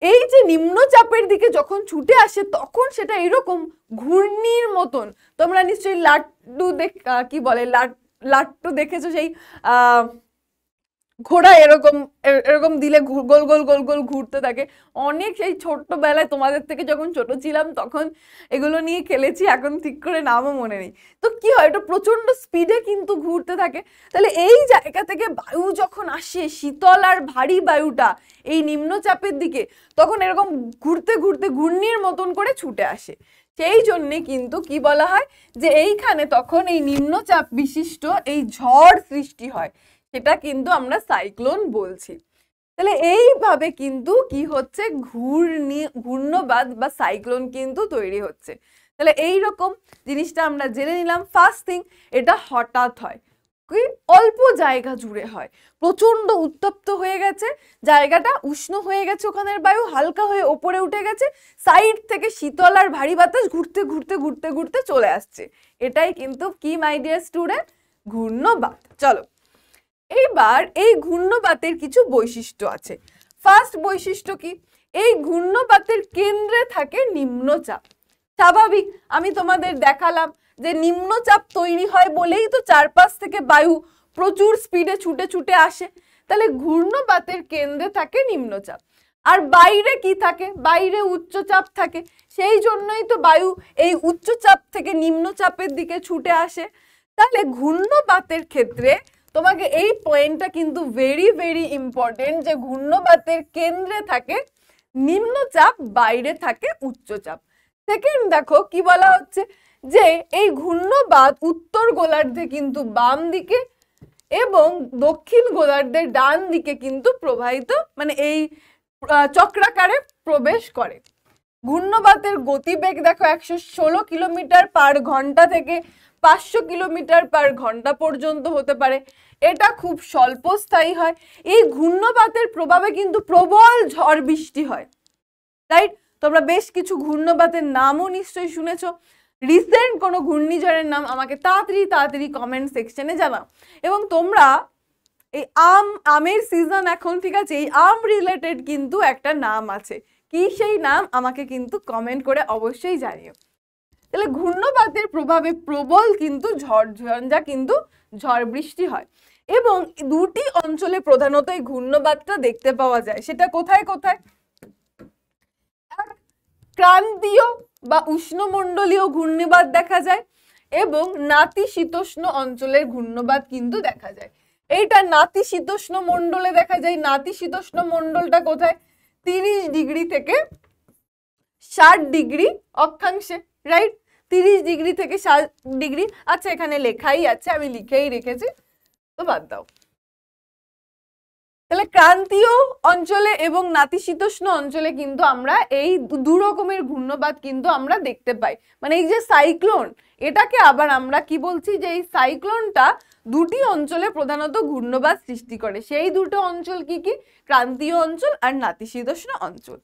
এই যে নিম্নচাপের দিকে যখন ছুটে আসে তখন সেটা এরকম ঘূর্ণির মতন, তোমরা নিশ্চয়ই লাট্টু কি বলে লাট্টু দেখেছো, সেই ঘোড়া এরকম এরকম দিলে গোল গোল গোল গোল ঘুরতে থাকে। অনেক সেই ছোট্টবেলায় তোমাদের থেকে যখন ছোট ছিলাম তখন এগুলো নিয়ে খেলেছি, এখন ঠিক করে নামও মনে নেই। তো কি হয়? এটা প্রচন্ড স্পিডে কিন্তু ঘুরতে থাকে। তাহলে এই জায়গা থেকে বায়ু যখন আসে, শীতল আর ভারী বায়ুটা এই নিম্নচাপের দিকে, তখন এরকম ঘুরতে ঘুরতে ঘূর্ণির মতন করে ছুটে আসে। সেই জন্য কিন্তু কি বলা হয় যে এইখানে তখন এই নিম্নচাপ বিশিষ্ট এই ঝড় সৃষ্টি হয়, সেটা কিন্তু আমরা সাইক্লোন বলছি। তাহলে এইভাবে কিন্তু কি হচ্ছে, ঘূর্ণবাদ বা সাইক্লোন কিন্তু তৈরি হচ্ছে। তাহলে এইরকম জিনিসটা আমরা জেনে নিলাম। ফার্স্ট থিং, এটা হঠাৎ হয়, কি অল্প জায়গা জুড়ে হয়, প্রচন্ড উত্তপ্ত হয়ে গেছে জায়গাটা, উষ্ণ হয়ে গেছে, ওখানের বায়ু হালকা হয়ে ওপরে উঠে গেছে, সাইড থেকে শীতল আর ভারী বাতাস ঘুরতে ঘুরতে ঘুরতে ঘুরতে চলে আসছে, এটাই কিন্তু কি মাই ডিয়ার স্টুডেন্ট, ঘূর্ণবাত। চলো এইবার এই ঘূর্ণবাতের কিছু বৈশিষ্ট্য আছে। ফার্স্ট বৈশিষ্ট্য কি, এই ঘূর্ণবাতের কেন্দ্রে থাকে নিম্নচাপ। স্বাভাবিক, আমি তোমাদের দেখালাম যে নিম্নচাপ তৈরি হয় বলেই তো চারপাশ থেকে বায়ু প্রচুর স্পিডে ছুটে ছুটে আসে। তাহলে ঘূর্ণবাতের কেন্দ্রে থাকে নিম্নচাপ, আর বাইরে কি থাকে, বাইরে উচ্চচাপ থাকে, সেই জন্যই তো বায়ু এই উচ্চচাপ থেকে নিম্নচাপের দিকে ছুটে আসে। তাহলে ঘূর্ণবাতের ক্ষেত্রে তোমাকে এই পয়েন্টটা কিন্তু ভেরি ভেরি ইম্পর্টেন্ট, যে ঘূর্ণবাতের কেন্দ্রে থাকে নিম্নচাপ, বাইরে থাকে উচ্চচাপ। সেকেন্ড দেখো কি বলা হচ্ছে, যে এই ঘূর্ণবাত উত্তর গোলার্ধে কিন্তু বাম দিকে এবং দক্ষিণ গোলার্ধের ডান দিকে কিন্তু প্রবাহিত, মানে এই চক্রাকারে প্রবেশ করে। ঘূর্ণবাতের গতিবেগ দেখো 116 কিলোমিটার পার ঘন্টা থেকে 500 কিলোমিটার পার ঘন্টা পর্যন্ত হতে পারে। এটা খুব স্বল্পস্থায়ী হয়। এই ঘূর্ণবাতের প্রভাবে কিন্তু প্রবল ঝড় বৃষ্টি হয়, রাইট? তোমরা বেশ কিছু ঘূর্ণবাতের নামও নিশ্চয়ই শুনেছ। রিসেন্ট কোনো ঘূর্ণিঝড়ের নাম আমাকে তাড়াতাড়ি তাড়াতাড়ি কমেন্ট সেকশনে জানাও। এবং তোমরা এই আমের সিজন এখন, ঠিক আছে, এই আম রিলেটেড কিন্তু একটা নাম আছে, কি সেই নাম আমাকে কিন্তু কমেন্ট করে অবশ্যই জানিও। তাহলে ঘূর্ণবাতের প্রভাবে প্রবল কিন্তু ঝড়ঝঞ্ঝা কিন্তু ঝড় বৃষ্টি হয়, এবং দুটি অঞ্চলে প্রধানত এই ঘূর্ণবাতটা দেখতে পাওয়া যায়। সেটা কোথায় কোথায়? ক্রান্তীয় বা উষ্ণমণ্ডলীয় ঘূর্ণিবাত দেখা যায়, এবং নাতিশীতোষ্ণ অঞ্চলের ঘূর্ণবাত কিন্তু দেখা যায়। এইটা নাতিশীতোষ্ণ মণ্ডলে দেখা যায়। নাতিশীতোষ্ণ মণ্ডলটা কোথায়? 30 ডিগ্রি থেকে 60 ডিগ্রি অক্ষাংশে, রাইট? 30 ডিগ্রি থেকে 60 ডিগ্রি। আচ্ছা, এখানে লেখাই আছে, আমি লিখেই রেখেছি, তো বাদ দাও। তাহলে ক্রান্তীয় অঞ্চলে এবং নাতিশীতোষ্ণ অঞ্চলে কিন্তু আমরা এই দু রকমের ঘূর্ণবাত কিন্তু আমরা দেখতে পাই। মানে এই যে সাইক্লোন, এটাকে আবার আমরা কি বলছি, যে এই সাইক্লোনটা দুটি অঞ্চলে প্রধানত ঘূর্ণবাত সৃষ্টি করে। সেই দুটো অঞ্চল কি কি? ক্রান্তীয় অঞ্চল আর নাতিশীতোষ্ণ অঞ্চল।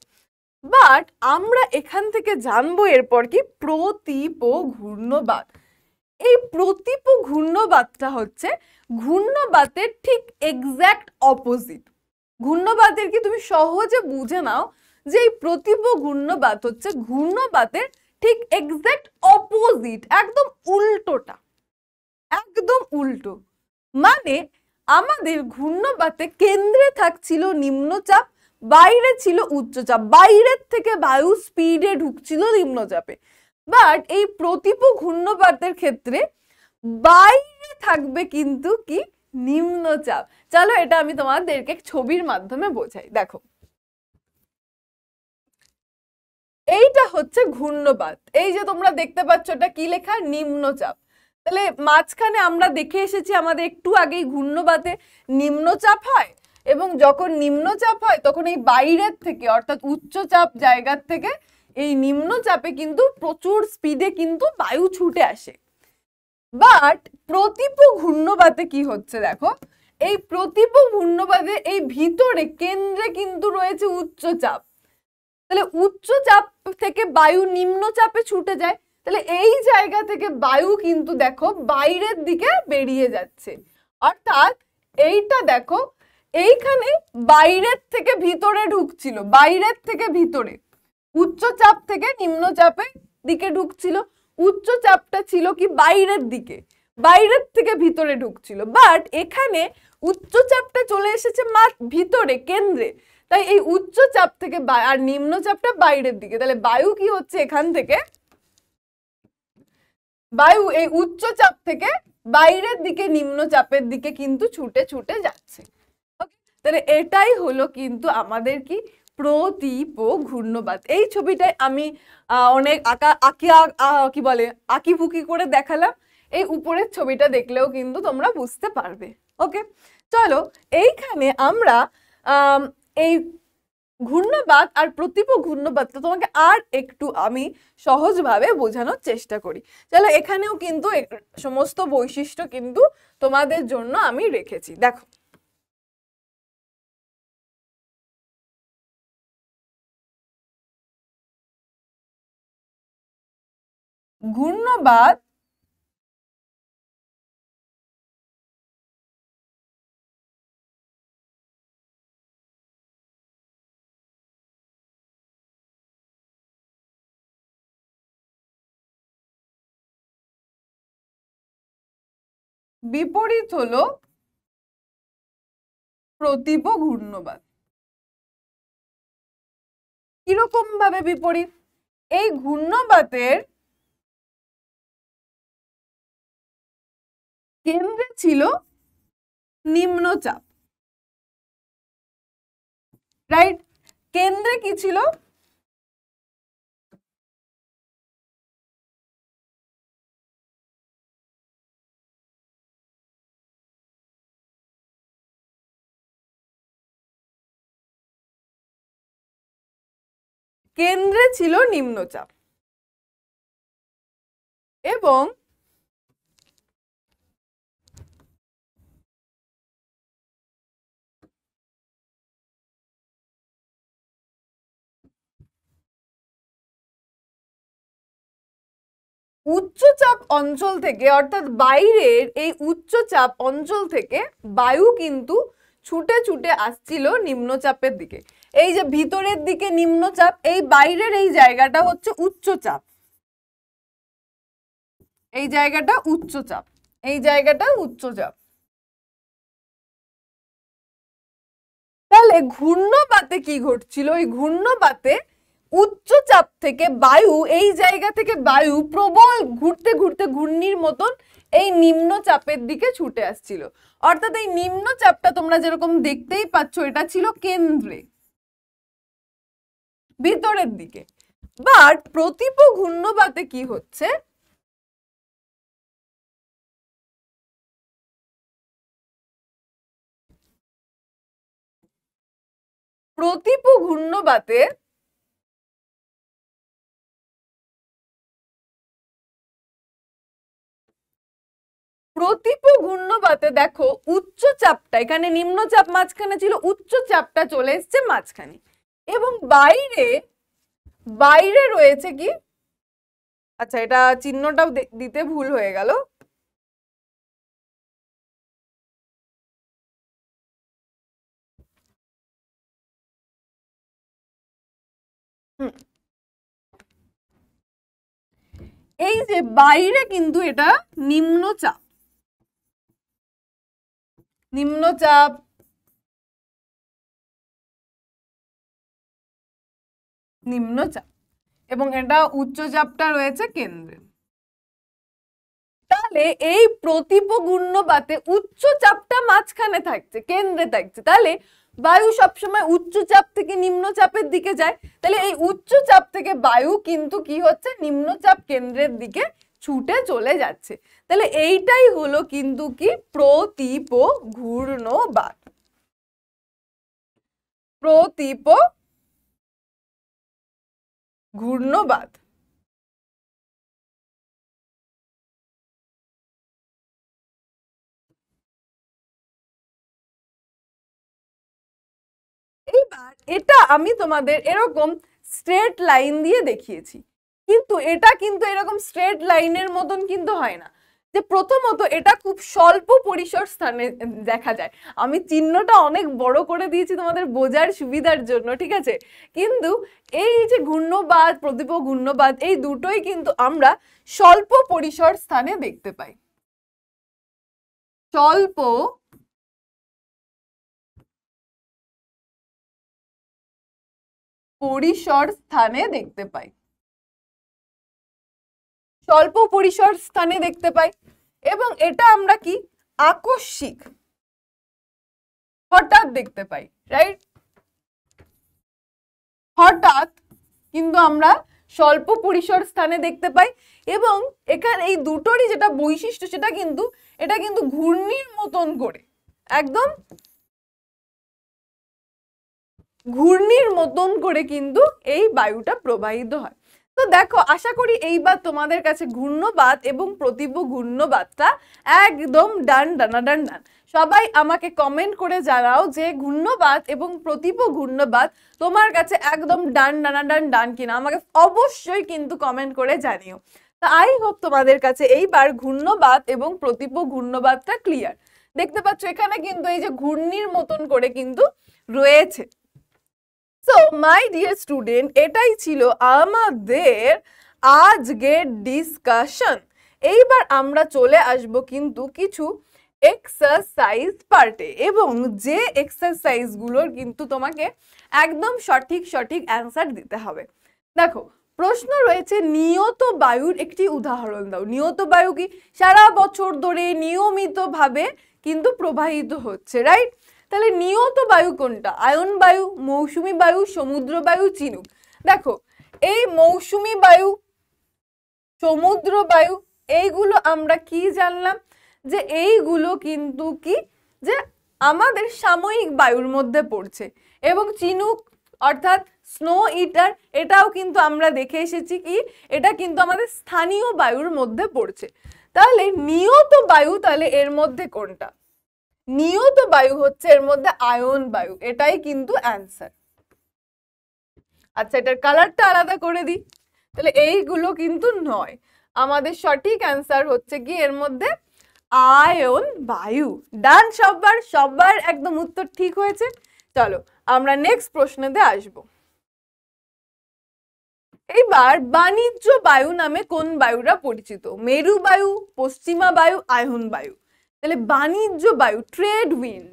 বাট আমরা এখান থেকে জানবো এরপর কি, প্রতীপ ঘূর্ণবাত। এই প্রতীপ ঘূর্ণবাতটা হচ্ছে ঘূর্ণবাতের ঠিক এক্স্যাক্ট অপোজিট। ঘূর্ণবাতের কি তুমি সহজে বুঝে নাও যে এই প্রতীপ ঘূর্ণবাত হচ্ছে ঘূর্ণবাতের ঠিক এক্স্যাক্ট অপোজিট, একদম উল্টোটা, একদম উল্টো। মানে আমাদের ঘূর্ণবাতে কেন্দ্রে থাকছিল নিম্নচাপ, বাইরে ছিল উচ্চচাপ, বাইরের থেকে বায়ু স্পিডে ঢুকছিল নিম্নচাপে। বাট এই প্রতীপ ঘূর্ণবাতের ক্ষেত্রে বাইরে থাকবে কিন্তু কি, নিম্নচাপ। চলো এটা আমি তোমাদেরকে ছবির মাধ্যমে বোঝাই। দেখো, এইটা হচ্ছে ঘূর্ণবাত, এই যে তোমরা দেখতে পাচ্ছ এটা কি লেখা, নিম্নচাপ। তাহলে মাঝখানে আমরা দেখে এসেছি আমাদের একটু আগেই ঘূর্ণবাতে নিম্নচাপ হয়, এবং যখন নিম্নচাপ হয় তখন এই বাইরের থেকে অর্থাৎ উচ্চচাপ জায়গার থেকে এই নিম্নচাপে কিন্তু প্রচুর স্পিডে কিন্তু বায়ু ছুটে আসে। বাট প্রতীপ ঘূর্ণবাতে কি হচ্ছে দেখো, এই প্রতীপ ঘূর্ণবাতে এই ভিতরে কেন্দ্রে কিন্তু রয়েছে উচ্চচাপ। তাহলে উচ্চচাপ থেকে বায়ু নিম্নচাপে ছুটে যায়। তাহলে এই জায়গা থেকে বায়ু কিন্তু দেখো বাইরের দিকে বেরিয়ে যাচ্ছে, অর্থাৎ এইটা দেখো এইখানে বাইরের থেকে ভিতরে ঢুকছিল, বাইরের থেকে ভিতরে, উচ্চচাপ থেকে নিম্নচাপের দিকে ঢুকছিল। উচ্চচাপটা ছিল কি বাইরের দিকে, বাইরের থেকে ভিতরে ঢুকছিল। বাট এখানে উচ্চচাপটা চলে এসেছে ভিতরে কেন্দ্রে, তাই এই উচ্চচাপ থেকে আর নিম্নচাপটা বাইরের দিকে। তাহলে বায়ু কি হচ্ছে, এখান থেকে বায়ু এই উচ্চচাপ থেকে বাইরের দিকে নিম্নচাপের দিকে কিন্তু ছুটে ছুটে যাচ্ছে। ওকে, তাহলে এটাই হলো কিন্তু আমাদের কি প্রতীপ ঘূর্ণবাত। এই ছবিটায় আমি অনেক কি বলে আঁকিবুকি করে দেখালাম, এই উপরের ছবিটা দেখলেও কিন্তু তোমরা বুঝতে পারবে। ওকে, চলো এইখানে আমরা এই ঘূর্ণবাত আর প্রতীপ ঘূর্ণবাতটা তোমাকে আর একটু আমি সহজভাবে বোঝানোর চেষ্টা করি। চলো এখানেও কিন্তু সমস্ত বৈশিষ্ট্য কিন্তু তোমাদের জন্য আমি রেখেছি। দেখো, ঘূর্ণবাত বিপরীত হলো প্রতীপ ঘূর্ণবাত। কিরকম ভাবে বিপরীত? এই ঘূর্ণবাতের কেন্দ্রে ছিল নিম্নচাপ, রাইট? কেন্দ্রে কি ছিল? কেন্দ্রে ছিল নিম্নচাপ এবং উচ্চচাপ অঞ্চল থেকে, অর্থাৎ বাইরের এই উচ্চচাপ অঞ্চল থেকে বায়ু কিন্তু ছুটে ছুটে আসছিল নিম্নচাপের দিকে। এই যে ভিতরের দিকে নিম্নচাপ, এই বাইরের এই জায়গাটা হচ্ছে উচ্চচাপ, এই জায়গাটা উচ্চচাপ, এই জায়গাটা উচ্চচাপ। তাহলে ঘূর্ণবাতে কি ঘটছিল? ওই ঘূর্ণবাতে উচ্চচাপ থেকে বায়ু, এই জায়গা থেকে বায়ু প্রবল ঘুরতে ঘুরতে ঘূর্ণির মতন এই নিম্নচাপের দিকে ছুটে আসছিল। অর্থাৎ এই নিম্নচাপটা তোমরা যেরকম দেখতেই পাচ্ছ, এটা ছিল কেন্দ্রে, ভিতরের দিকে। বাট প্রতীপ ঘূর্ণবাতে কি হচ্ছে? প্রতীপ ঘূর্ণবাতে প্রতীপ ঘূর্ণবাতে দেখো উচ্চচাপটা, এখানে নিম্নচাপ মাঝখানে ছিল, উচ্চচাপটা চলে এসছে মাঝখানে, এবং বাইরে বাইরে রয়েছে কি, আচ্ছা এটা চিহ্নটাও দিতে ভুল হয়ে গেল, এই যে বাইরে কিন্তু এটা নিম্নচাপ, নিম্নচাপ নিম্নচাপ, এবং এটা উচ্চচাপটা রয়েছে কেন্দ্রে। তাহলে এই প্রতীপ ঘূর্ণবাতে উচ্চচাপটা মাঝখানে থাকছে, কেন্দ্রে থাকছে, তাহলে বায়ু সবসময় উচ্চচাপ থেকে নিম্নচাপের দিকে যায়। তাহলে এই উচ্চচাপ থেকে বায়ু কিন্তু কি হচ্ছে? নিম্নচাপ কেন্দ্রের দিকে ছুটে চলে যাচ্ছে। তাহলে এইটাই হলো কিন্তু কি প্রতীপ ঘূর্ণবাত। প্রতীপ ঘূর্ণবাত। এইবার এটা আমি তোমাদের এরকম স্ট্রেট লাইন দিয়ে দেখিয়েছি, কিন্তু এটা কিন্তু এরকম স্ট্রেট লাইনের মতন কিন্তু হয় না। যে প্রথমত এটা খুব স্বল্প পরিসর স্থানে দেখা যায়, আমি চিহ্নটা অনেক বড় করে দিয়েছি তোমাদের বোঝার সুবিধার জন্য, ঠিক আছে? কিন্তু এই যে ঘূর্ণবাত, প্রতীপ ঘূর্ণবাত, এই দুটোই কিন্তু আমরা স্বল্প পরিসর স্থানে দেখতে পাই, স্বল্প পরিসর স্থানে দেখতে পাই, স্বল্প পরিসর স্থানে দেখতে পাই। এবং এটা আমরা কি আকস্মিক হঠাৎ দেখতে পাই, রাইট? হঠাৎ কিন্তু আমরা স্বল্প পরিসর স্থানে দেখতে পাই, এবং এখানে এই দুটোরই যেটা বৈশিষ্ট্য সেটা কিন্তু এটা কিন্তু ঘূর্ণির মতন করে, একদম ঘূর্ণির মতন করে কিন্তু এই বায়ুটা প্রবাহিত হয়। তো দেখো, আশা করি এইবার তোমাদের কাছে ঘূর্ণবাত এবং প্রতীব্য ঘূর্ণবাতটা একদম ডান ডানাডান ডান। সবাই আমাকে কমেন্ট করে জানাও যে ঘূর্ণবাত এবং প্রতীব্য ঘূর্ণবাত তোমার কাছে একদম ডান ডানাডান ডান কিনা, আমাকে অবশ্যই কিন্তু কমেন্ট করে জানিও। তা আই হোপ তোমাদের কাছে এইবার ঘূর্ণবাত এবং প্রতীব্য ঘূর্ণবাতটা ক্লিয়ার। দেখতে পাচ্ছ এখানে কিন্তু এই যে ঘূর্ণির মতন করে কিন্তু রয়েছে। সো মাই ডিয়ার স্টুডেন্ট, এটাই ছিল আমাদের আজকের ডিসকাশন। এইবার আমরা চলে আসব কিন্তু কিছু এক্সারসাইজ পার্টে, এবং যে এক্সারসাইজগুলোর কিন্তু তোমাকে একদম সঠিক সঠিক অ্যান্সার দিতে হবে। দেখো, প্রশ্ন রয়েছে নিয়ত বায়ুর একটি উদাহরণ দাও। নিয়ত বায়ু কি? সারা বছর ধরে নিয়মিতভাবে কিন্তু প্রবাহিত হচ্ছে, রাইট? তাহলে নিয়ত বায়ু কোনটা? আয়ন বায়ু, মৌসুমী বায়ু, সমুদ্র বায়ু, চিনুক। দেখো, এই মৌসুমী বায়ু, সমুদ্র বায়ু, এইগুলো আমরা কি জানলাম যে এইগুলো কিন্তু কি, যে আমাদের সাময়িক বায়ুর মধ্যে পড়ছে। এবং চিনুক অর্থাৎ স্নো ইটার, এটাও কিন্তু আমরা দেখে এসেছি কি এটা কিন্তু আমাদের স্থানীয় বায়ুর মধ্যে পড়ছে। তাহলে নিয়ত বায়ু, তাহলে এর মধ্যে কোনটা? নিয়ত বায়ু হচ্ছে এর মধ্যে আয়ন বায়ু, এটাই কিন্তু অ্যান্সার। আচ্ছা, এটার কালারটা আলাদা করে দিই, তাহলে এইগুলো কিন্তু নয়। আমাদের সঠিক অ্যান্সার হচ্ছে কি এর মধ্যে আয়ন বায়ু। ডান, সবার একদম উত্তর ঠিক হয়েছে। চলো আমরা নেক্সট প্রশ্নেতে আসব। এইবার বাণিজ্য বায়ু নামে কোন বায়ুরা পরিচিত? মেরু বায়ু, পশ্চিমা বায়ু, আয়ন বায়ু। তাহলে বাণিজ্য বায়ু, ট্রেড উইন্ড,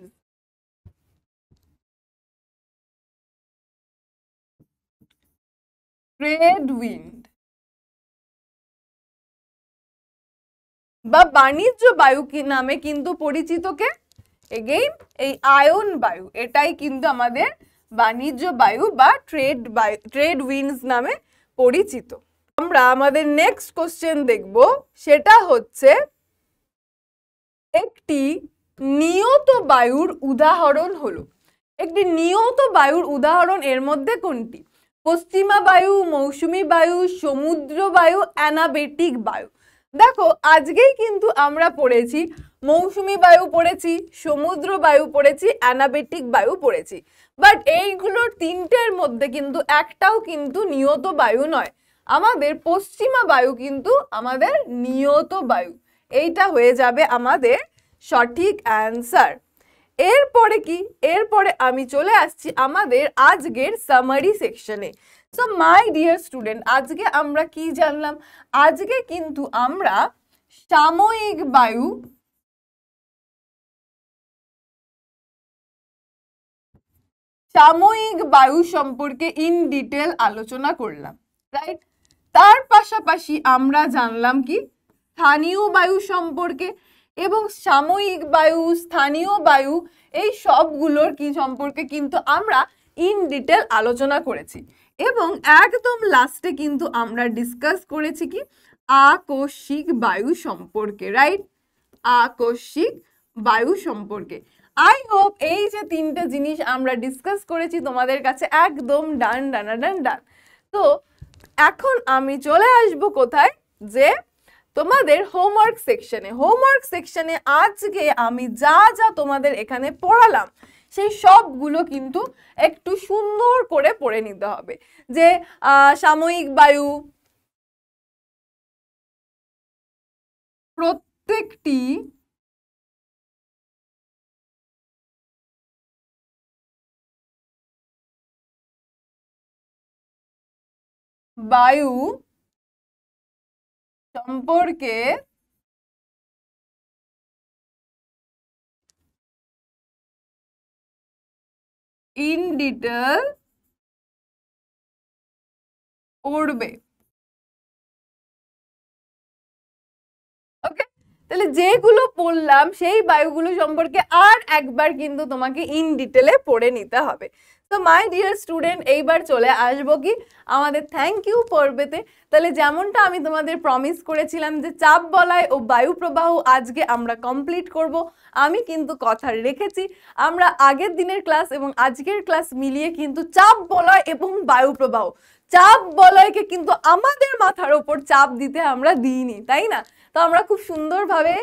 ট্রেড উইন্ড বা বাণিজ্য বায়ু কি নামে কিন্তু পরিচিত কে? এগেইন এই আয়ন বায়ু, এটাই কিন্তু আমাদের বাণিজ্য বায়ু বা ট্রেড উইন্ডস নামে পরিচিত। আমরা আমাদের নেক্সট কোশ্চেন দেখব, সেটা হচ্ছে একটি নিয়ত বায়ুর উদাহরণ হলো। একটি নিয়ত বায়ুর উদাহরণ এর মধ্যে কোনটি? পশ্চিমা বায়ু, মৌসুমী বায়ু, সমুদ্র বায়ু, অ্যানাবেটিক বায়ু। দেখো, আজকেই কিন্তু আমরা পড়েছি মৌসুমী বায়ু পড়েছি, সমুদ্র বায়ু পড়েছি, অ্যানাবেটিক বায়ু পড়েছি, বাট এইগুলোর তিনটের মধ্যে কিন্তু একটাও কিন্তু নিয়ত বায়ু নয়। আমাদের পশ্চিমা বায়ু কিন্তু আমাদের নিয়ত বায়ু, এইটা হয়ে যাবে আমাদের সঠিক অ্যান্সার। এরপরে কি? এরপরে আমি চলে আসছি আমাদের আজকের সামারি সেকশনে। সো মাই ডিয়ার স্টুডেন্ট, আজকে আমরা কি জানলাম? আজকে কিন্তু আমরা সাময়িক বায়ু, সাময়িক বায়ু সম্পর্কে ইন ডিটেল আলোচনা করলাম, রাইট? তার পাশাপাশি আমরা জানলাম কি স্থানীয় বায়ু সম্পর্কে, এবং সাময়িক বায়ু, স্থানীয় বায়ু, এই সবগুলোর কি সম্পর্কে কিন্তু আমরা ইন ডিটেল আলোচনা করেছি। এবং একদম লাস্টে কিন্তু আমরা ডিসকাস করেছি কি আকস্মিক বায়ু সম্পর্কে, রাইট? আকস্মিক বায়ু সম্পর্কে। আই হোপ এই যে তিনটে জিনিস আমরা ডিসকাস করেছি তোমাদের কাছে একদম ডান ডানাডান ডান। তো এখন আমি চলে আসব কোথায়, যে তোমাদের হোমওয়ার্ক সেকশনে। হোমওয়ার্ক সেকশনে আজকে আমি যা যা তোমাদের এখানে পড়ালাম সেই সবগুলো কিন্তু একটু সুন্দর করে পড়ে নিতে হবে। যে সাময়িক বায়ু, প্রত্যেকটি বায়ু সম্পর্কে ইন ডিটেল পড়বে। ওকে, তাহলে যেগুলো পড়লাম সেই বায়ুগুলো সম্পর্কে আর একবার কিন্তু তোমাকে ইন ডিটেলে পড়ে নিতে হবে। তো মাই ডিয়ার স্টুডেন্ট, এইবার চলে আসবো কি আমাদের থ্যাংক ইউ পর্বেতে। তাহলে যেমনটা আমি তোমাদের প্রমিস করেছিলাম যে চাপ বলয় ও বায়ু প্রবাহ আজকে আমরা কমপ্লিট করব, আমি কিন্তু কথা রেখেছি। আমরা আগের দিনের ক্লাস এবং আজকের ক্লাস মিলিয়ে কিন্তু চাপ বলয় এবং বায়ু প্রবাহ, চাপ বলয়কে কিন্তু আমাদের মাথার ওপর চাপ দিতে আমরা দিইনি, তাই না? তো আমরা খুব সুন্দরভাবে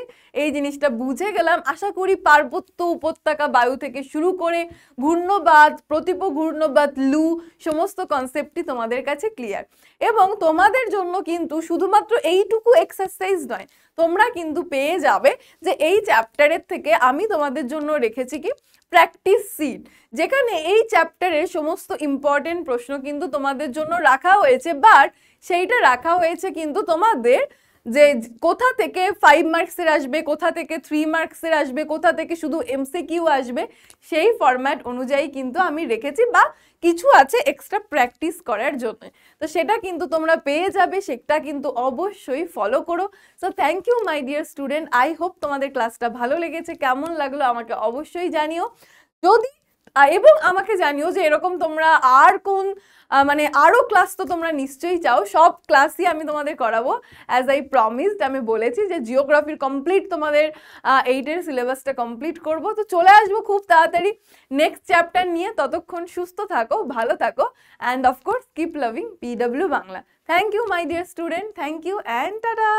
এই জিনিসটা বুঝে গেলাম। আশা করি পার্বত্য উপত্যকা বায়ু থেকে শুরু করে ঘূর্ণবাদ, প্রতিপ ঘূর্ণবাদ, লু, সমস্ত কনসেপ্টই তোমাদের কাছে ক্লিয়ার। এবং তোমাদের জন্য কিন্তু শুধুমাত্র এইটুকু এক্সারসাইজ নয়, তোমরা কিন্তু পেয়ে যাবে যে এই চ্যাপ্টারের থেকে আমি তোমাদের জন্য রেখেছি কি প্র্যাকটিস সিট, যেখানে এই চ্যাপ্টারের সমস্ত ইম্পর্টেন্ট প্রশ্ন কিন্তু তোমাদের জন্য রাখা হয়েছে। বাট সেইটা রাখা হয়েছে কিন্তু তোমাদের যে কোথা থেকে 5 মার্কসের আসবে, কোথা থেকে 3 মার্কসের আসবে, কোথা থেকে শুধু এমসিকিউ আসবে, সেই ফরম্যাট অনুযায়ী কিন্তু আমি রেখেছি, বা কিছু আছে এক্সট্রা প্র্যাকটিস করার জন্য। তো সেটা কিন্তু তোমরা পেয়ে যাবে, সেটা কিন্তু অবশ্যই ফলো করো। So thank you my dear student, I hope তোমাদের ক্লাসটা ভালো লেগেছে। কেমন লাগলো আমাকে অবশ্যই জানিও, যদি এবং আমাকে জানিও যে এরকম তোমরা আর কোন মানে আরো ক্লাস তো তোমরা নিশ্চয়ই চাও, সব ক্লাসই আমি তোমাদের করাবো। অ্যাজ আই প্রমিসড, আমি বলেছি যে জিওগ্রাফির কমপ্লিট তোমাদের 8-এর সিলেবাসটা কমপ্লিট করব। তো চলে আসবো খুব তাড়াতাড়ি নেক্সট চ্যাপ্টার নিয়ে। ততক্ষণ সুস্থ থাকো, ভালো থাকো, and of course keep loving PW Bangla. Thank you my dear student, thank you and tata.